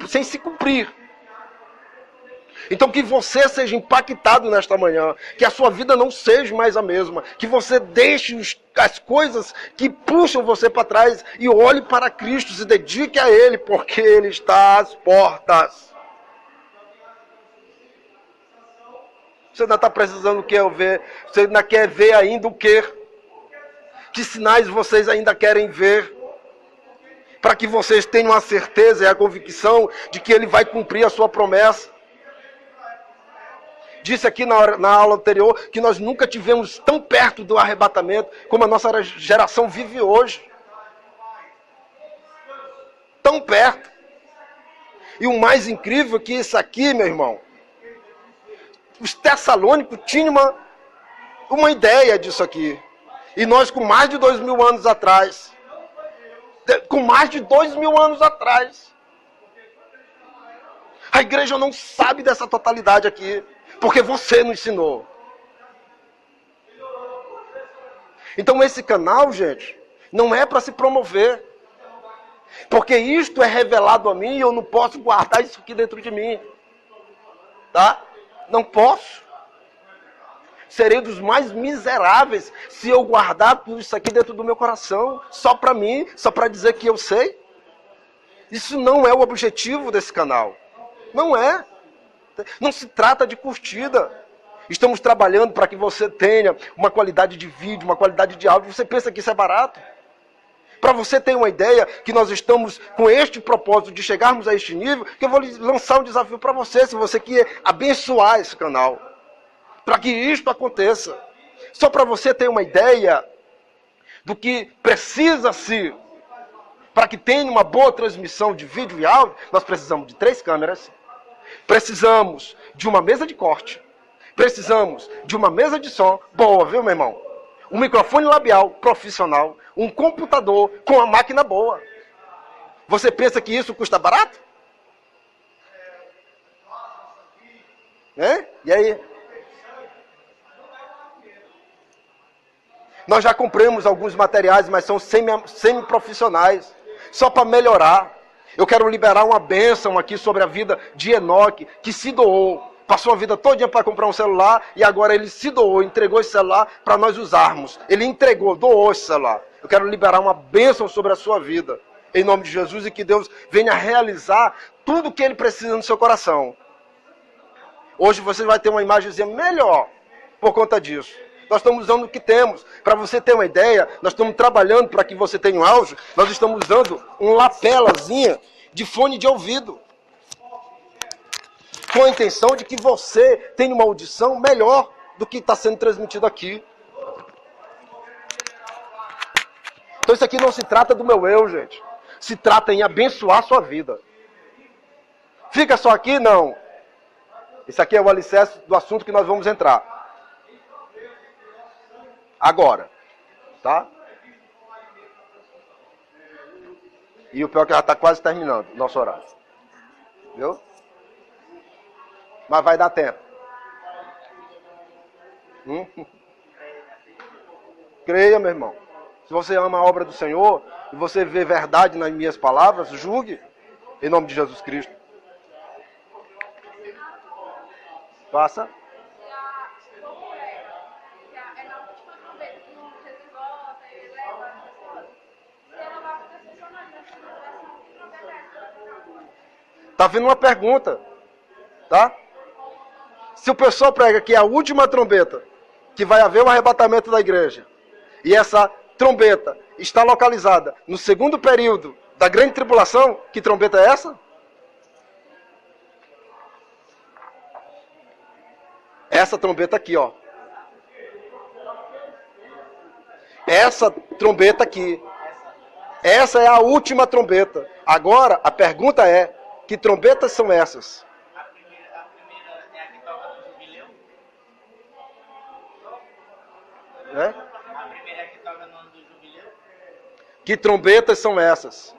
S1: sem se cumprir. Então que você seja impactado nesta manhã, que a sua vida não seja mais a mesma, que você deixe as coisas que puxam você para trás e olhe para Cristo, se dedique a Ele, porque Ele está às portas. Você ainda está precisando o que eu ver? Você ainda quer ver ainda o quê? Que sinais vocês ainda querem ver? Para que vocês tenham a certeza e a convicção de que Ele vai cumprir a sua promessa. Disse aqui na aula anterior que nós nunca tivemos tão perto do arrebatamento como a nossa geração vive hoje. Tão perto. E o mais incrível é que isso aqui, meu irmão, os tessalônicos tinham uma ideia disso aqui. E nós com mais de 2000 anos atrás, A igreja não sabe dessa totalidade aqui, porque você não ensinou. Então esse canal, gente, não é para se promover. Porque isto é revelado a mim e eu não posso guardar isso aqui dentro de mim. Tá? Não posso. Serei dos mais miseráveis se eu guardar tudo isso aqui dentro do meu coração, só para mim, só para dizer que eu sei. Isso não é o objetivo desse canal. Não é. Não se trata de curtida. Estamos trabalhando para que você tenha uma qualidade de vídeo, uma qualidade de áudio. Você pensa que isso é barato? Para você ter uma ideia que nós estamos com este propósito de chegarmos a este nível, que eu vou lançar um desafio para você, se você quer abençoar esse canal. Para que isto aconteça. Só para você ter uma ideia do que precisa-se para que tenha uma boa transmissão de vídeo e áudio, nós precisamos de 3 câmeras, precisamos de uma mesa de corte, precisamos de uma mesa de som boa, viu, meu irmão? Um microfone labial profissional, um computador com uma máquina boa. Você pensa que isso custa barato? E aí? Nós já compramos alguns materiais, mas são semi-profissionais, só para melhorar. Eu quero liberar uma bênção aqui sobre a vida de Enoque, que se doou. Passou a vida todinha para comprar um celular e agora ele se doou, entregou esse celular para nós usarmos. Ele entregou, doou esse celular. Eu quero liberar uma bênção sobre a sua vida, em nome de Jesus, e que Deus venha realizar tudo o que Ele precisa no seu coração. Hoje você vai ter uma imagenzinha melhor por conta disso. Nós estamos usando o que temos. Para você ter uma ideia, nós estamos trabalhando para que você tenha um áudio, nós estamos usando um lapelazinha de fone de ouvido, com a intenção de que você tenha uma audição melhor do que está sendo transmitido aqui. Então isso aqui não se trata do meu eu, gente. Se trata em abençoar a sua vida. Fica só aqui? Não. Isso aqui é o alicerce do assunto que nós vamos entrar. Agora. Tá? E o pior é que já está quase terminando o nosso horário. Viu? Mas vai dar tempo. Creia, meu irmão. Se você ama a obra do Senhor e você vê verdade nas minhas palavras, julgue. Em nome de Jesus Cristo. Passa. Está vindo uma pergunta. Tá? Se o pessoal prega que é a última trombeta, que vai haver o arrebatamento da igreja, e essa trombeta está localizada no segundo período da grande tribulação, que trombeta é essa? Essa trombeta aqui, ó. Essa trombeta aqui. Essa é a última trombeta. Agora, a pergunta é, que trombetas são essas?
S2: A primeira é a que toca no jubileu? A primeira é a que toca no ano do jubileu?
S1: Que trombetas são essas?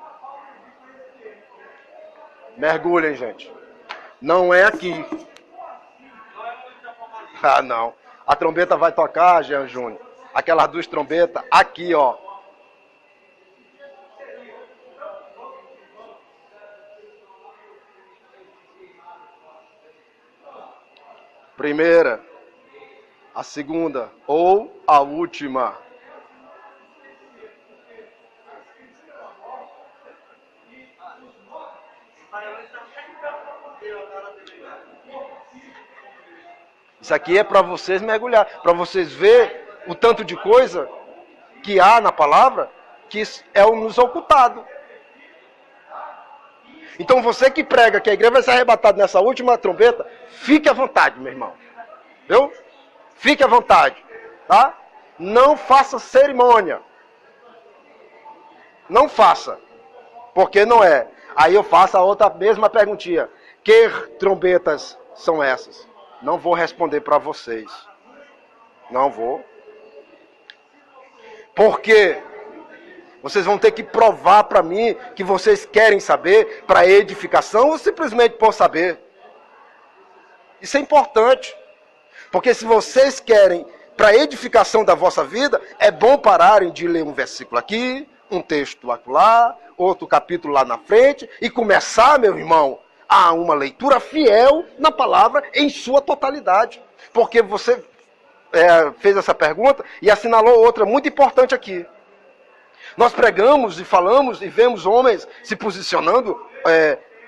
S1: Mergulhem, gente. Não é aqui. Ah, não. A trombeta vai tocar, Jean Júnior. Aquelas 2 trombetas aqui, ó. Primeira, a segunda ou a última. Isso aqui é para vocês mergulhar, para vocês verem o tanto de coisa que há na palavra, que é o nos ocultado. Então você que prega que a igreja vai ser arrebatada nessa última trombeta, fique à vontade, meu irmão. Viu? Fique à vontade. Tá? Não faça cerimônia. Não faça. Porque não é. Aí eu faço a outra mesma perguntinha. Que trombetas são essas? Não vou responder para vocês. Não vou. Porque vocês vão ter que provar para mim que vocês querem saber para edificação ou simplesmente por saber. Isso é importante. Porque se vocês querem, para a edificação da vossa vida, é bom pararem de ler um versículo aqui, um texto acolá, outro capítulo lá na frente, e começar, meu irmão, a uma leitura fiel na palavra em sua totalidade. Porque você fez essa pergunta e assinalou outra muito importante aqui. Nós pregamos e falamos e vemos homens se posicionando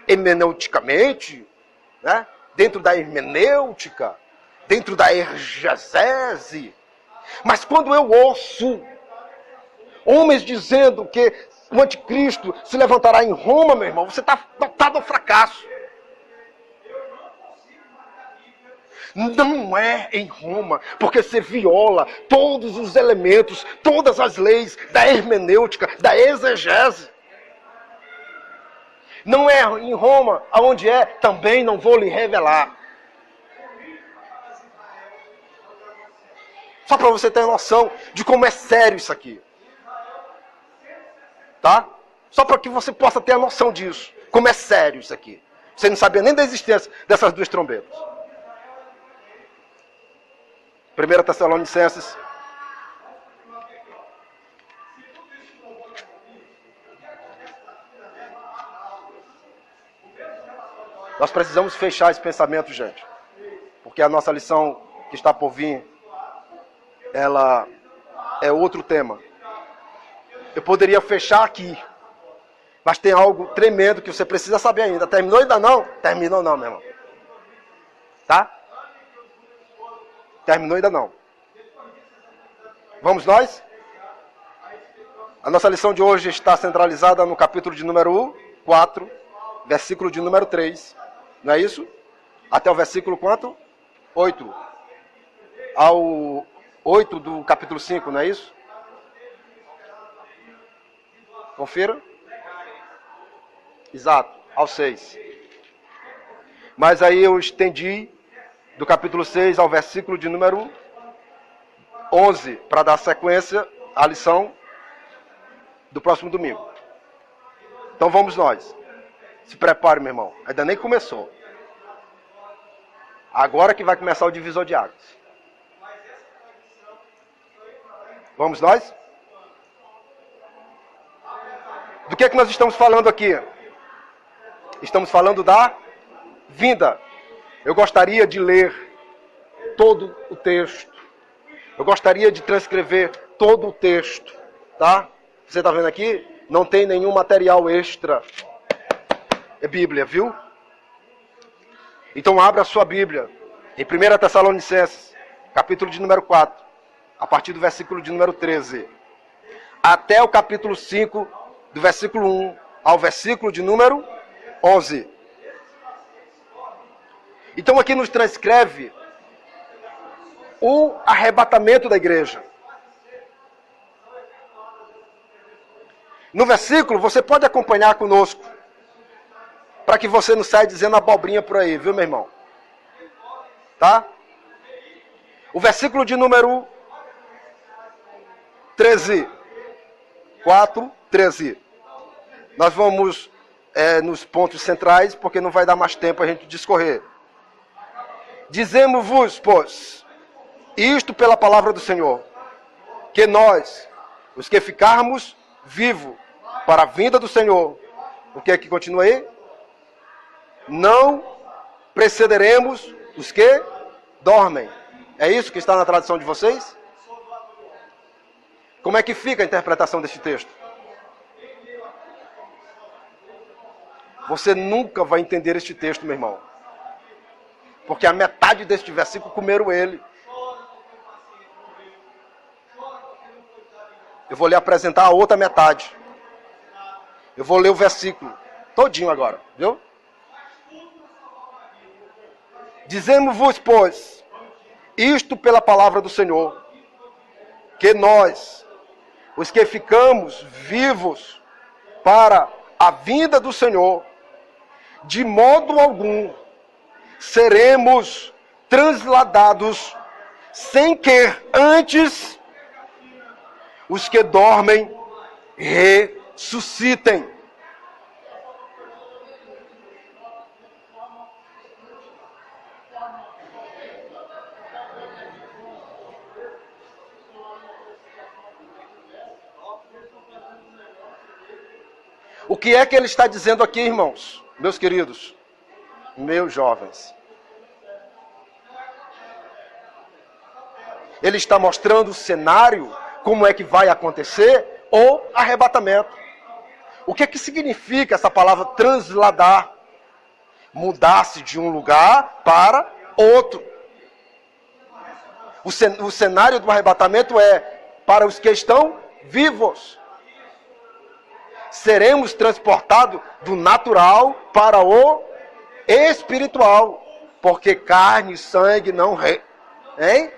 S1: hermeneuticamente, né? Dentro da hermenêutica, dentro da exegese. Mas quando eu ouço homens dizendo que o anticristo se levantará em Roma, meu irmão, você está dotado ao fracasso. Não é em Roma, porque você viola todos os elementos, todas as leis da hermenêutica, da exegese. Não é em Roma, aonde é, também não vou lhe revelar. Só para você ter noção de como é sério isso aqui. Tá? Só para que você possa ter a noção disso. Como é sério isso aqui. Você não sabia nem da existência dessas duas trombetas. 1 Tessalonicenses. Nós precisamos fechar esse pensamento, gente. Porque a nossa lição que está por vir, ela é outro tema. Eu poderia fechar aqui. Mas tem algo tremendo que você precisa saber ainda. Terminou ainda não? Terminou não, meu irmão. Tá? Terminou ainda não. Vamos nós? A nossa lição de hoje está centralizada no capítulo de número 4, versículo de número 3. Não é isso? Até o versículo quanto? 8. Ao 8 do capítulo 5, não é isso? Confira. Exato, ao 6. Mas aí eu estendi do capítulo 6 ao versículo de número 11, para dar sequência à lição do próximo domingo. Então vamos nós. Se prepare, meu irmão. Ainda nem começou. Agora que vai começar o divisor de águas. Vamos nós? Do que nós estamos falando aqui? Estamos falando da vinda. Eu gostaria de ler todo o texto. Eu gostaria de transcrever todo o texto. Tá? Você está vendo aqui? Não tem nenhum material extra. É Bíblia, viu? Então abra a sua Bíblia. Em 1 Tessalonicenses, capítulo de número 4. A partir do versículo de número 13. Até o capítulo 5, do versículo 1 ao versículo de número 11. Então aqui nos transcreve o arrebatamento da igreja. No versículo, você pode acompanhar conosco, para que você não saia dizendo abobrinha por aí, viu, meu irmão? Tá? O versículo de número 13. 4, 13. Nós vamos nos pontos centrais, porque não vai dar mais tempo a gente discorrer. Dizemos-vos, pois, isto pela palavra do Senhor, que nós, os que ficarmos vivos para a vinda do Senhor, o que é que continua aí? Não precederemos os que dormem. É isso que está na tradução de vocês? Como é que fica a interpretação deste texto? Você nunca vai entender este texto, meu irmão. Porque a metade deste versículo comeram ele. Eu vou lhe apresentar a outra metade. Eu vou ler o versículo todinho agora, viu? Dizemos-vos, pois, isto pela palavra do Senhor, que nós, os que ficamos vivos para a vinda do Senhor, de modo algum seremos transladados sem que antes os que dormem ressuscitem. O que é que ele está dizendo aqui, irmãos? Meus queridos, meus jovens. Ele está mostrando o cenário, como é que vai acontecer, ou arrebatamento. O que é que significa essa palavra transladar? Mudar-se de um lugar para outro. O cenário do arrebatamento é para os que estão vivos. Seremos transportados do natural para o espiritual, porque carne e sangue não hein?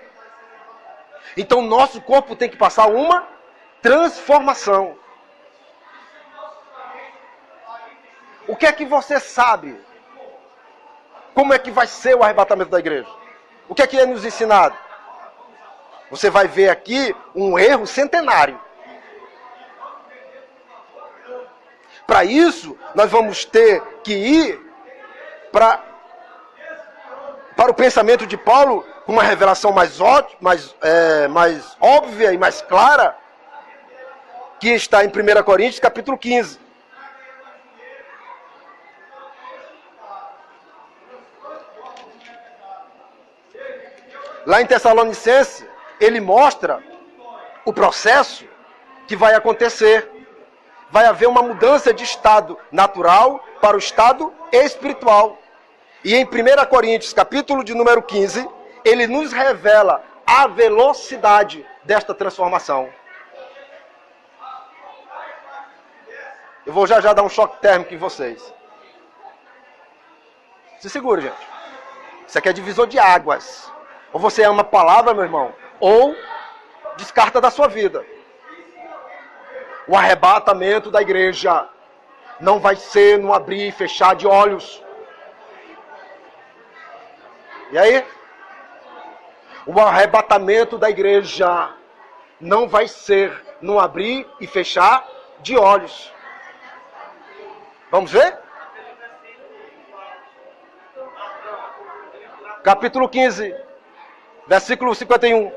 S1: Então nosso corpo tem que passar uma transformação. O que é que você sabe? Como é que vai ser o arrebatamento da igreja? O que é que é nos ensinado? Você vai ver aqui um erro centenário. Para isso, nós vamos ter que ir para o pensamento de Paulo com uma revelação mais óbvia e mais clara, que está em 1 Coríntios, capítulo 15. Lá em Tessalonicenses, ele mostra o processo que vai acontecer. Vai haver uma mudança de estado natural para o estado espiritual. E em 1 Coríntios, capítulo de número 15, ele nos revela a velocidade desta transformação. Eu vou já dar um choque térmico em vocês. Se segura, gente. Isso aqui é divisor de águas. Ou você ama a palavra, meu irmão, ou descarta da sua vida. O arrebatamento da igreja não vai ser no abrir e fechar de olhos. E aí? O arrebatamento da igreja não vai ser no abrir e fechar de olhos. Vamos ver? Capítulo 15, versículo 51.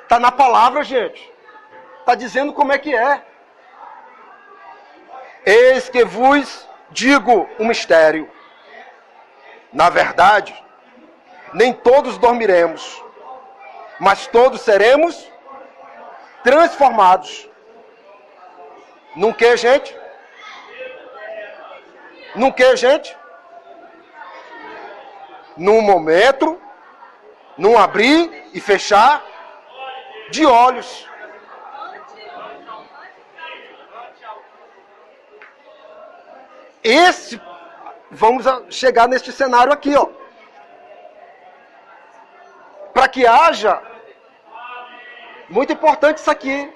S1: Está na palavra, gente. Está dizendo como é que é. Eis que vos digo um mistério. Na verdade, nem todos dormiremos, mas todos seremos transformados. Num que, gente? Num que, gente? Num momento, num abrir e fechar de olhos. Vamos chegar neste cenário aqui, ó. Para que haja, muito importante isso aqui,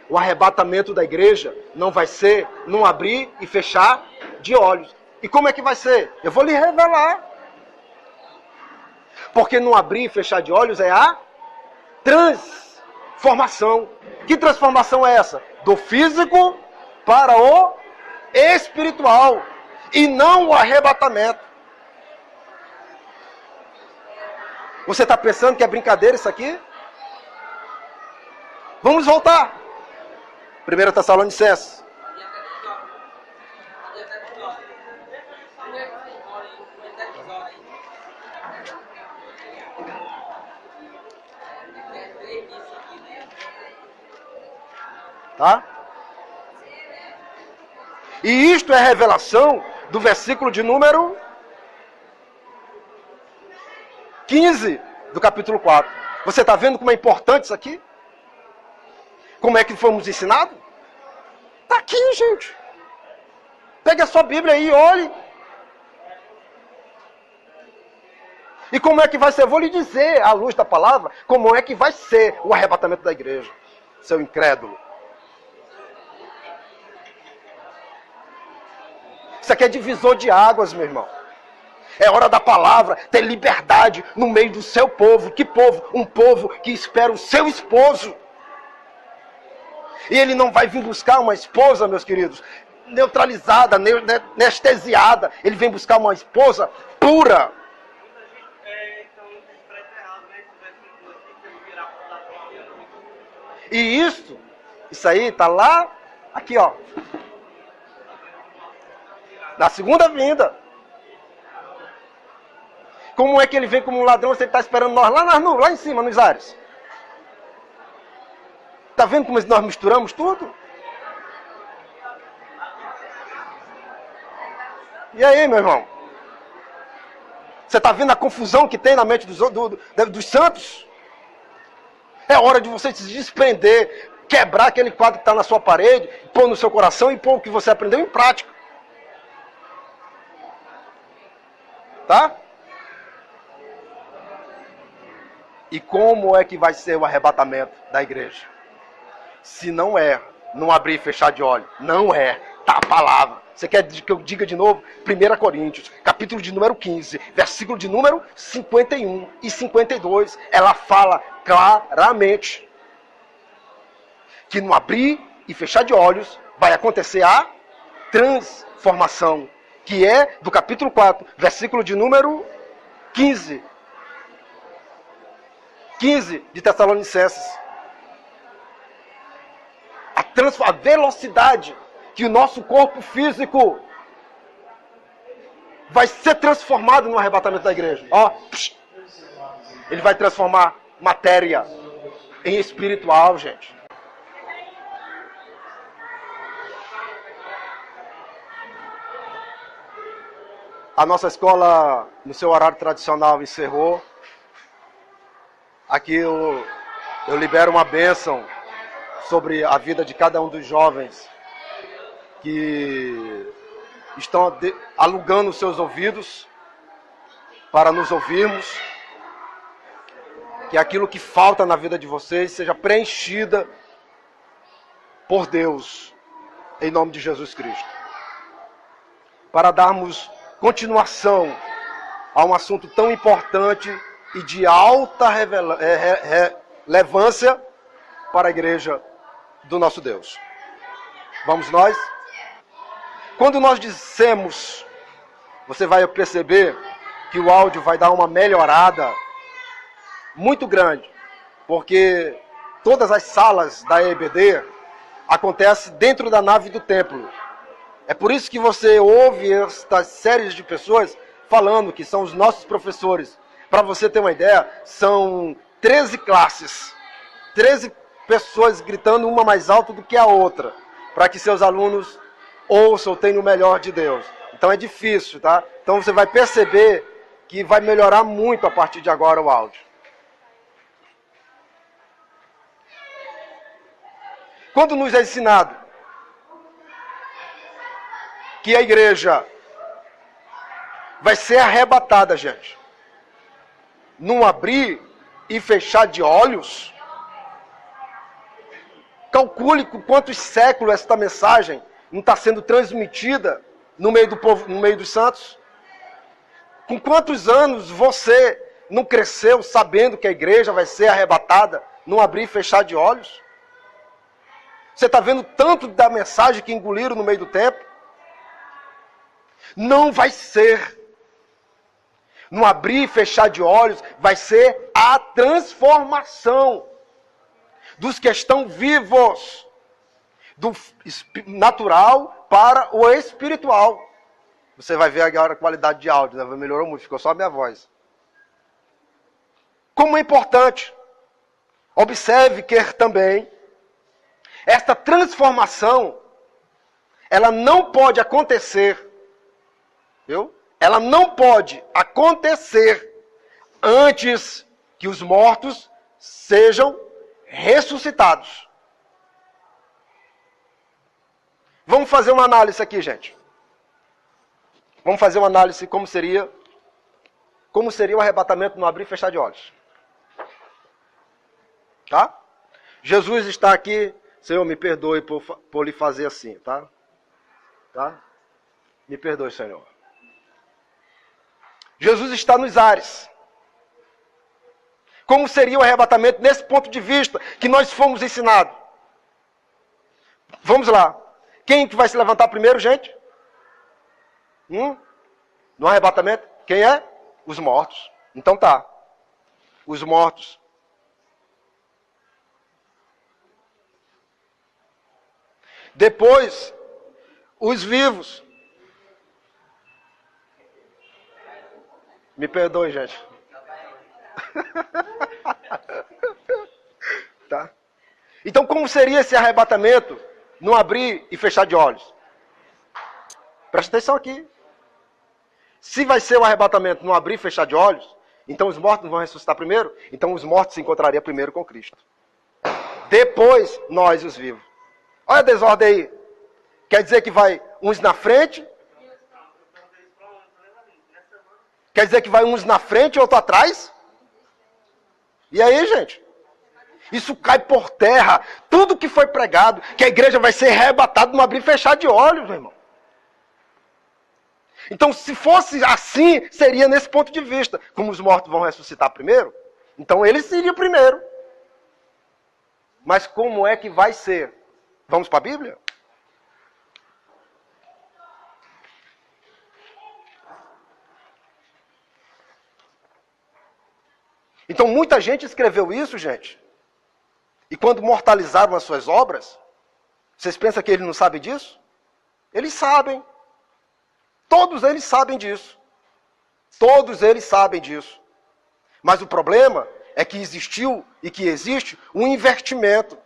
S1: o arrebatamento da igreja não vai ser num abrir e fechar de olhos. E como é que vai ser? Eu vou lhe revelar. Porque no abrir e fechar de olhos é a transformação. Que transformação é essa? Do físico para o espiritual. E não o arrebatamento. Você está pensando que é brincadeira isso aqui? Vamos voltar. 1 Tessalonicenses. Tá? E isto é revelação do versículo de número 15 do capítulo 4. Você está vendo como é importante isso aqui? Como é que fomos ensinados? Está aqui, gente. Pegue a sua Bíblia aí e olhe. E como é que vai ser? Eu vou lhe dizer, à luz da palavra, como é que vai ser o arrebatamento da igreja, seu incrédulo. Isso aqui é divisor de águas, meu irmão. É hora da palavra ter liberdade no meio do seu povo. Que povo? Um povo que espera o seu esposo. E ele não vai vir buscar uma esposa, meus queridos, neutralizada, anestesiada. Ele vem buscar uma esposa pura. E isso aí está lá, aqui ó, na segunda vinda. Como é que ele vem como um ladrão se ele está esperando nós lá em cima, nos ares? Está vendo como nós misturamos tudo? E aí, meu irmão? Você está vendo a confusão que tem na mente dos santos? É hora de você se desprender, quebrar aquele quadro que está na sua parede, pôr no seu coração e pôr o que você aprendeu em prática. Tá? E como é que vai ser o arrebatamento da igreja? Se não abrir e fechar de olho. Não é. Tá a palavra. Você quer que eu diga de novo? 1 Coríntios, capítulo de número 15, versículo de número 51 e 52. Ela fala claramente que no abrir e fechar de olhos vai acontecer a transformação. Que é do capítulo 4, versículo de número 15. 15 de Tessalonicenses. A velocidade que o nosso corpo físico vai ser transformado no arrebatamento da igreja. Ó, ele vai transformar matéria em espiritual, gente. A nossa escola, no seu horário tradicional, encerrou. Aqui eu libero uma bênção sobre a vida de cada um dos jovens que estão alugando seus ouvidos para nos ouvirmos. Que aquilo que falta na vida de vocês seja preenchida por Deus, em nome de Jesus Cristo. Para darmos continuação a um assunto tão importante e de alta relevância para a igreja do nosso Deus. Vamos nós? Quando nós dissemos, você vai perceber que o áudio vai dar uma melhorada muito grande, porque todas as salas da EBD acontecem dentro da nave do templo. É por isso que você ouve estas séries de pessoas falando que são os nossos professores. Para você ter uma ideia, são 13 classes, 13 pessoas gritando uma mais alto do que a outra, para que seus alunos ouçam, tenham o melhor de Deus. Então é difícil, tá? Então você vai perceber que vai melhorar muito a partir de agora o áudio. Quando nos é ensinado que a igreja vai ser arrebatada, gente, num abrir e fechar de olhos, calcule com quantos séculos esta mensagem não está sendo transmitida no meio do povo, no meio dos santos. Com quantos anos você não cresceu sabendo que a igreja vai ser arrebatada num abrir e fechar de olhos? Você está vendo tanto da mensagem que engoliram no meio do tempo? Não vai ser. No abrir e fechar de olhos, vai ser a transformação dos que estão vivos, do natural para o espiritual. Você vai ver agora a qualidade de áudio, né? Melhorou muito, ficou só a minha voz. Como é importante, observe que também esta transformação, ela não pode acontecer, viu? Ela não pode acontecer antes que os mortos sejam ressuscitados. Vamos fazer uma análise aqui, gente. Vamos fazer uma análise de como seria o arrebatamento no abrir e fechar de olhos. Tá? Jesus está aqui. Senhor, me perdoe por lhe fazer assim, tá? Tá? Me perdoe, Senhor. Jesus está nos ares. Como seria o arrebatamento nesse ponto de vista que nós fomos ensinados? Vamos lá. Quem que vai se levantar primeiro, gente? No arrebatamento? Quem é? Os mortos. Então tá. Os mortos. Depois, os vivos. Me perdoe, gente. Tá? Então, como seria esse arrebatamento no abrir e fechar de olhos? Presta atenção aqui. Se vai ser o arrebatamento no abrir e fechar de olhos, então os mortos não vão ressuscitar primeiro? Então os mortos se encontrariam primeiro com Cristo. Depois, nós, os vivos. Olha a desordem aí. Quer dizer que vai uns na frente? Quer dizer que vai uns na frente e outro atrás? E aí, gente? Isso cai por terra. Tudo que foi pregado, que a igreja vai ser arrebatada no abrir e fechar de olhos, meu irmão. Então, se fosse assim, seria nesse ponto de vista. Como os mortos vão ressuscitar primeiro, então eles iriam primeiro. Mas como é que vai ser? Vamos para a Bíblia? Então, muita gente escreveu isso, gente. E quando mortalizaram as suas obras, vocês pensam que eles não sabem disso? Eles sabem. Todos eles sabem disso. Todos eles sabem disso. Mas o problema é que existiu e que existe um investimento.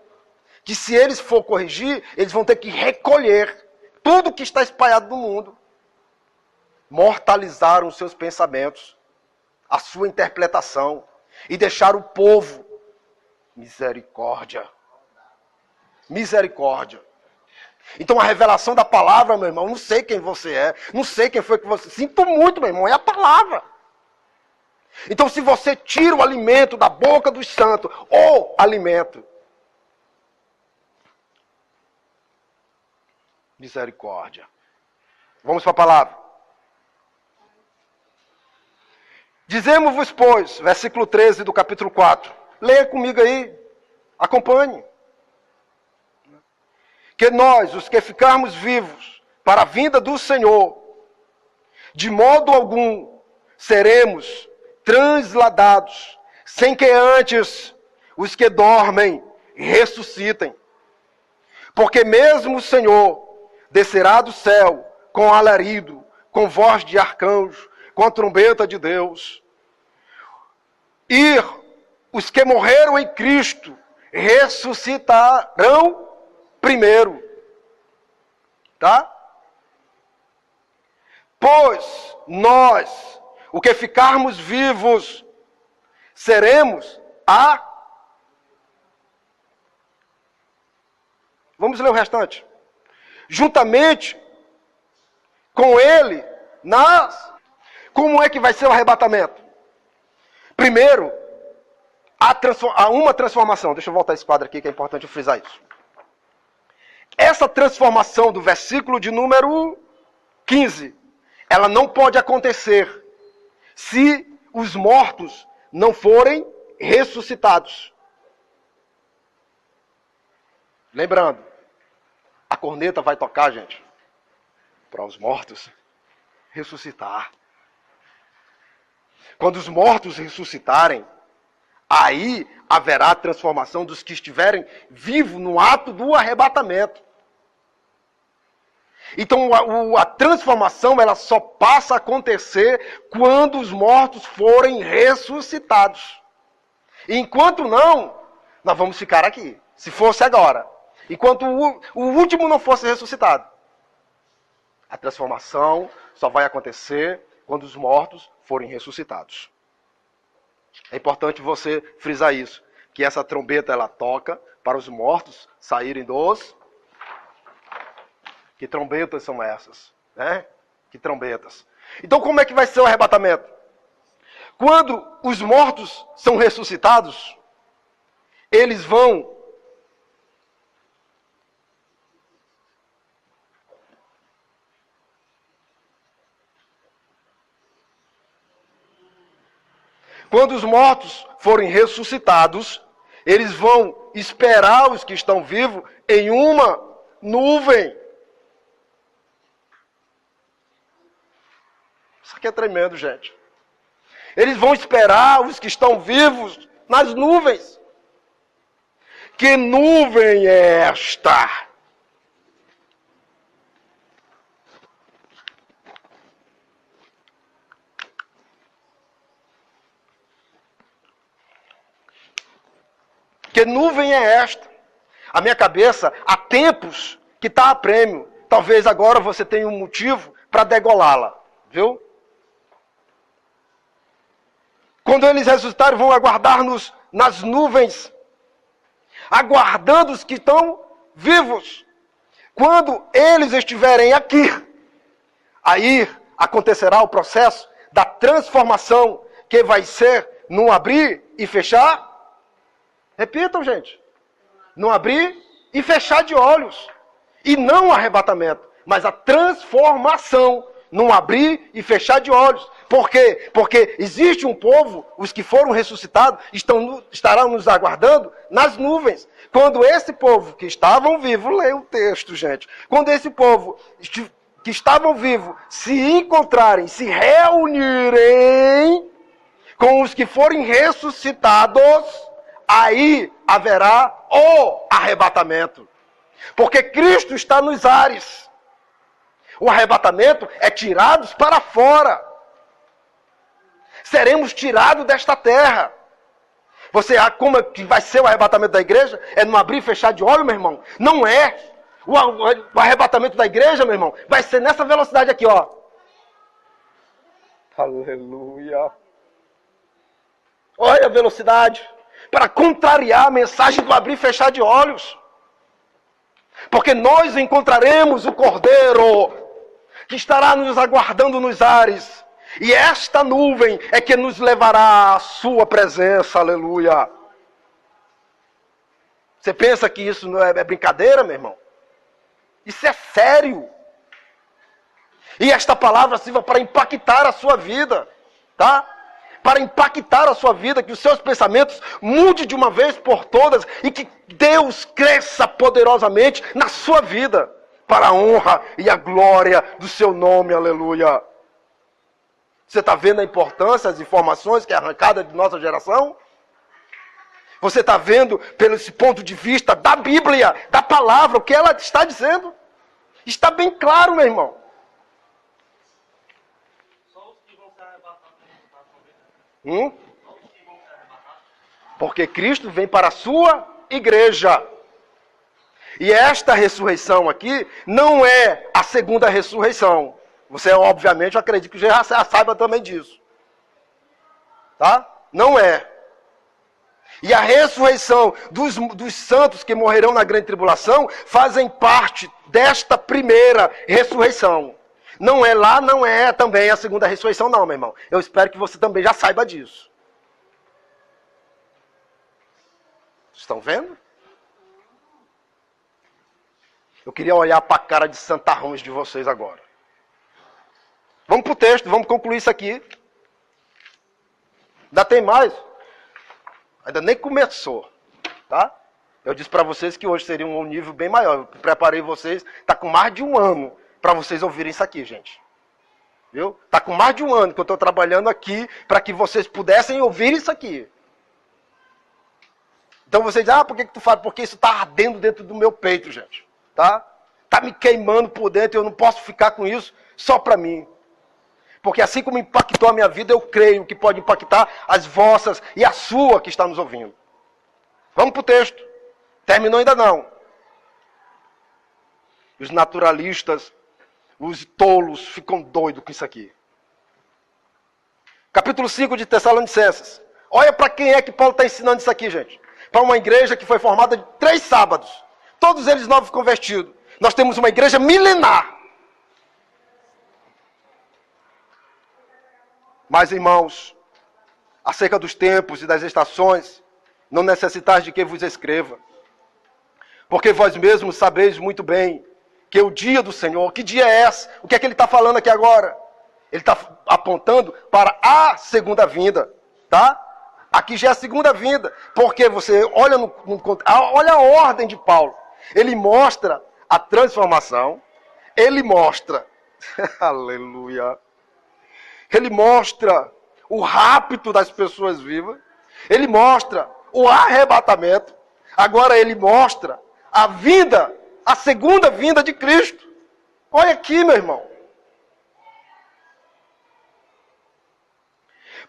S1: Que se eles for corrigir, eles vão ter que recolher tudo que está espalhado no mundo. Mortalizaram os seus pensamentos, a sua interpretação, e deixaram o povo. Misericórdia. Misericórdia. Então a revelação da palavra, meu irmão, não sei quem você é, não sei quem foi que você... Sinto muito, meu irmão, é a palavra. Então se você tira o alimento da boca dos santos, o alimento, misericórdia. Vamos para a palavra. Dizemos-vos, pois, versículo 13 do capítulo 4. Leia comigo aí. Acompanhe. Que nós, os que ficarmos vivos para a vinda do Senhor, de modo algum seremos transladados, sem que antes os que dormem ressuscitem. Porque mesmo o Senhor descerá do céu com alarido, com voz de arcanjo, com a trombeta de Deus. E os que morreram em Cristo ressuscitarão primeiro. Tá? Pois nós, o que ficarmos vivos, seremos a... Vamos ler o restante. Juntamente com ele, como é que vai ser o arrebatamento? Primeiro, há uma transformação. Deixa eu voltar esse quadro aqui, que é importante eu frisar isso. Essa transformação do versículo de número 15, ela não pode acontecer se os mortos não forem ressuscitados. Lembrando, a corneta vai tocar, gente, para os mortos ressuscitar. Quando os mortos ressuscitarem, aí haverá a transformação dos que estiverem vivos no ato do arrebatamento. Então a transformação ela só passa a acontecer quando os mortos forem ressuscitados. E enquanto não, nós vamos ficar aqui. Se fosse agora. Enquanto o último não fosse ressuscitado. A transformação só vai acontecer quando os mortos forem ressuscitados. É importante você frisar isso. Que essa trombeta ela toca para os mortos saírem dos... Que trombetas são essas? Né? Que trombetas. Então como é que vai ser o arrebatamento? Quando os mortos são ressuscitados, eles vão... Quando os mortos forem ressuscitados, eles vão esperar os que estão vivos em uma nuvem. Isso aqui é tremendo, gente. Eles vão esperar os que estão vivos nas nuvens. Que nuvem é esta? Que nuvem é esta? A minha cabeça, há tempos que está a prêmio. Talvez agora você tenha um motivo para degolá-la. Viu? Quando eles ressuscitarem, vão aguardar-nos nas nuvens. Aguardando os que estão vivos. Quando eles estiverem aqui, aí acontecerá o processo da transformação, que vai ser num abrir e fechar. Repitam, gente. Não abrir e fechar de olhos. E não o arrebatamento, mas a transformação. Não abrir e fechar de olhos. Por quê? Porque existe um povo, os que foram ressuscitados, estarão nos aguardando nas nuvens. Quando esse povo que estavam vivos, leia o texto, gente. Quando esse povo que estavam vivos se encontrarem, se reunirem com os que forem ressuscitados, aí haverá o arrebatamento. Porque Cristo está nos ares. O arrebatamento é tirados para fora. Seremos tirados desta terra. Você, como é que vai ser o arrebatamento da igreja? É não abrir e fechar de olho, meu irmão? Não é. O arrebatamento da igreja, meu irmão, vai ser nessa velocidade aqui, ó. Aleluia. Olha a velocidade. Para contrariar a mensagem do abrir e fechar de olhos. Porque nós encontraremos o Cordeiro que estará nos aguardando nos ares. E esta nuvem é que nos levará à sua presença, aleluia. Você pensa que isso não é brincadeira, meu irmão? Isso é sério. E esta palavra sirva para impactar a sua vida, tá? Para impactar a sua vida, que os seus pensamentos mudem de uma vez por todas e que Deus cresça poderosamente na sua vida, para a honra e a glória do seu nome, aleluia. Você está vendo a importância, as informações que é arrancada de nossa geração? Você está vendo, pelo esse ponto de vista da Bíblia, da palavra, o que ela está dizendo? Está bem claro, meu irmão. Porque Cristo vem para a sua igreja. E esta ressurreição aqui não é a segunda ressurreição. Você, obviamente, eu acredito que já saiba também disso. Tá? Não é. E a ressurreição dos santos que morrerão na grande tribulação fazem parte desta primeira ressurreição. Não é lá, não é também a segunda ressurreição, não, meu irmão. Eu espero que você também já saiba disso. Estão vendo? Eu queria olhar para a cara de santarrões de vocês agora. Vamos para o texto, vamos concluir isso aqui. Ainda tem mais. Ainda nem começou. Tá? Eu disse para vocês que hoje seria um nível bem maior. Eu preparei vocês, está com mais de um ano para vocês ouvirem isso aqui, gente. Viu? Está com mais de um ano que eu estou trabalhando aqui para que vocês pudessem ouvir isso aqui. Então vocês dizem, por que tu fala? Porque isso está ardendo dentro do meu peito, gente. Tá? Está me queimando por dentro, eu não posso ficar com isso só para mim. Porque assim como impactou a minha vida, eu creio que pode impactar as vossas e a sua que está nos ouvindo. Vamos para o texto. Terminou ainda não. Os naturalistas, os tolos, ficam doidos com isso aqui. Capítulo 5 de Tessalonicenses. Olha para quem é que Paulo está ensinando isso aqui, gente. Para uma igreja que foi formada de 3 sábados. Todos eles novos convertidos. Nós temos uma igreja milenar. Mas, irmãos, acerca dos tempos e das estações, não necessitais de que vos escreva. Porque vós mesmos sabeis muito bem que o dia do Senhor, que dia é esse? O que é que ele está falando aqui agora? Ele está apontando para a segunda vinda, tá? Aqui já é a segunda vinda, porque você olha, olha a ordem de Paulo. Ele mostra a transformação, ele mostra, aleluia, Ele mostra o rapto das pessoas vivas. Ele mostra o arrebatamento. Agora ele mostra a vinda, a segunda vinda de Cristo. Olha aqui, meu irmão.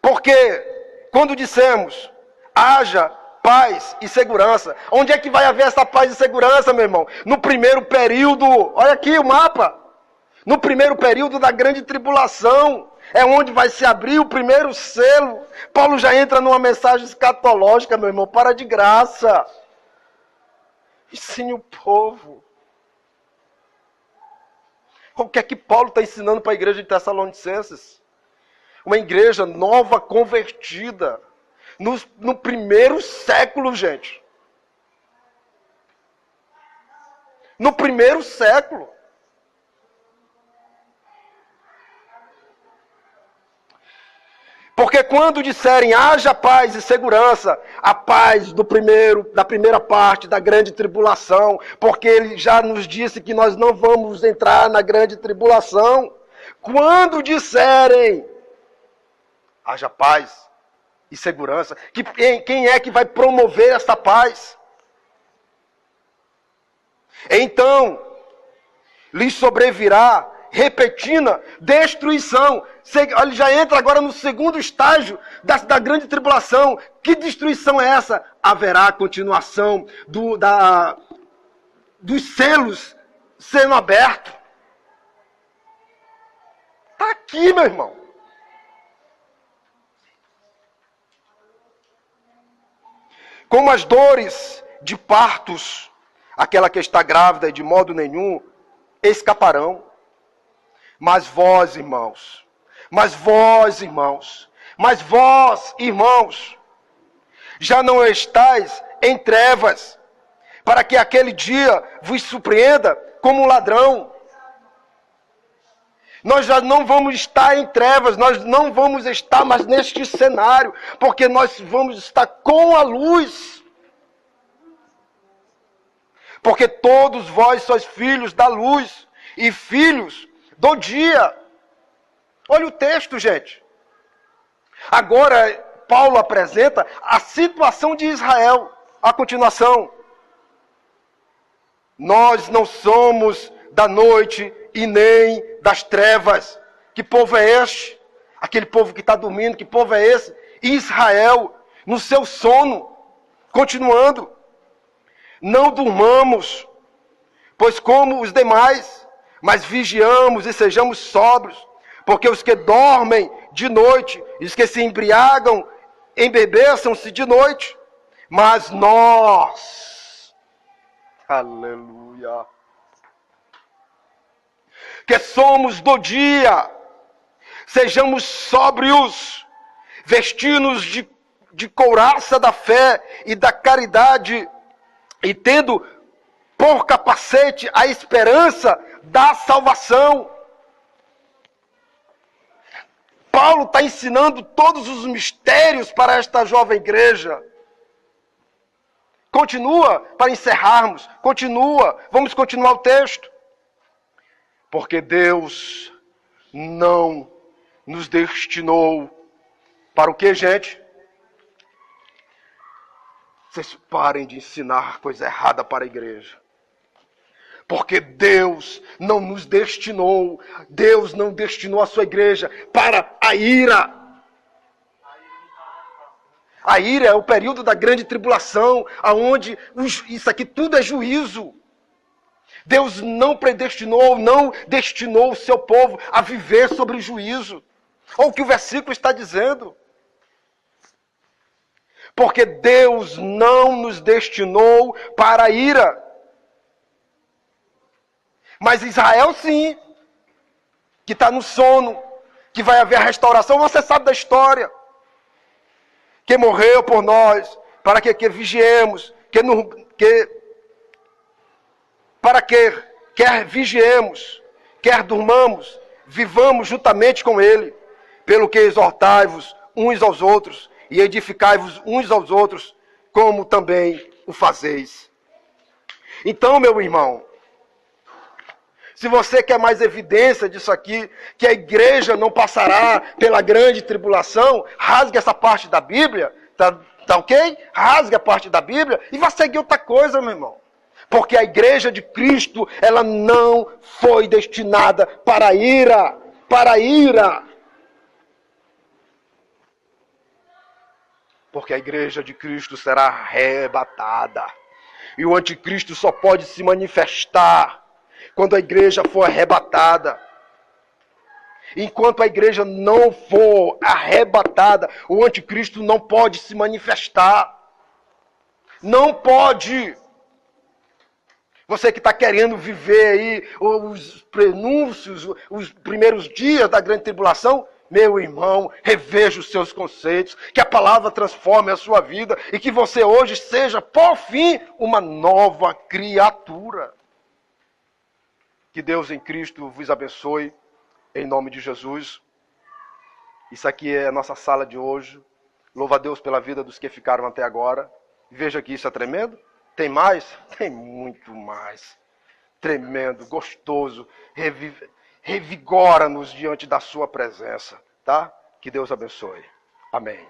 S1: Porque quando dissemos, haja paz e segurança, onde é que vai haver essa paz e segurança, meu irmão? No primeiro período, olha aqui o mapa. No primeiro período da grande tribulação, é onde vai se abrir o primeiro selo. Paulo já entra numa mensagem escatológica, meu irmão, para de graça. Ensine o povo. O que é que Paulo está ensinando para a igreja de Tessalonicenses? Uma igreja nova, convertida. No primeiro século, gente. No primeiro século. Porque quando disserem haja paz e segurança, a paz da primeira parte da grande tribulação, porque ele já nos disse que nós não vamos entrar na grande tribulação. Quando disserem haja paz e segurança, quem é que vai promover essa paz? Então, lhes sobrevirá repentina destruição. Ele já entra agora no segundo estágio da grande tribulação. Que destruição é essa? Haverá continuação dos selos sendo abertos. Está aqui, meu irmão. Como as dores de partos, aquela que está grávida de modo nenhum escaparão. Mas vós, irmãos, já não estáis em trevas, para que aquele dia vos surpreenda como um ladrão. Nós já não vamos estar em trevas, nós não vamos estar mais neste cenário, porque nós vamos estar com a luz. Porque todos vós sois filhos da luz e filhos do dia. Olha o texto, gente. Agora, Paulo apresenta a situação de Israel. A continuação. Nós não somos da noite e nem das trevas. Que povo é este? Aquele povo que está dormindo, que povo é esse? Israel, no seu sono. Continuando. Não durmamos, pois como os demais, mas vigiamos e sejamos sóbrios, porque os que dormem de noite e os que se embriagam, embebeçam-se de noite. Mas nós, aleluia, que somos do dia, sejamos sóbrios, vestindo-nos de couraça da fé e da caridade, e tendo por capacete a esperança da salvação. Paulo está ensinando todos os mistérios para esta jovem igreja. Continua, para encerrarmos. Vamos continuar o texto. Porque Deus não nos destinou para o que, gente? Vocês parem de ensinar coisa errada para a igreja. Porque Deus não nos destinou, Deus não destinou a sua igreja para a ira. A ira é o período da grande tribulação, onde isso aqui tudo é juízo. Deus não predestinou, não destinou o seu povo a viver sobre o juízo. Olha o que o versículo está dizendo. Porque Deus não nos destinou para a ira. Mas Israel sim, que está no sono, que vai haver a restauração, você sabe da história. Que morreu por nós, para que vigiemos, para que quer vigiemos, quer durmamos, vivamos juntamente com Ele, pelo que exortai-vos uns aos outros, e edificai-vos uns aos outros, como também o fazeis. Então, meu irmão, Se você quer mais evidência disso aqui, que a igreja não passará pela grande tribulação, rasgue essa parte da Bíblia, tá ok? Rasgue a parte da Bíblia e vá seguir outra coisa, meu irmão. Porque a igreja de Cristo, ela não foi destinada para a ira. Para a ira. Porque a igreja de Cristo será arrebatada. E o anticristo só pode se manifestar quando a igreja for arrebatada. Enquanto a igreja não for arrebatada, o anticristo não pode se manifestar. Não pode. Você que está querendo viver aí os prenúncios, os primeiros dias da grande tribulação, meu irmão, reveja os seus conceitos, que a palavra transforme a sua vida e que você hoje seja, por fim, uma nova criatura. Que Deus em Cristo vos abençoe, em nome de Jesus. Isso aqui é a nossa sala de hoje. Louva a Deus pela vida dos que ficaram até agora. Veja que isso é tremendo. Tem mais? Tem muito mais. Tremendo, gostoso. Revigora-nos diante da sua presença, tá? Que Deus abençoe. Amém.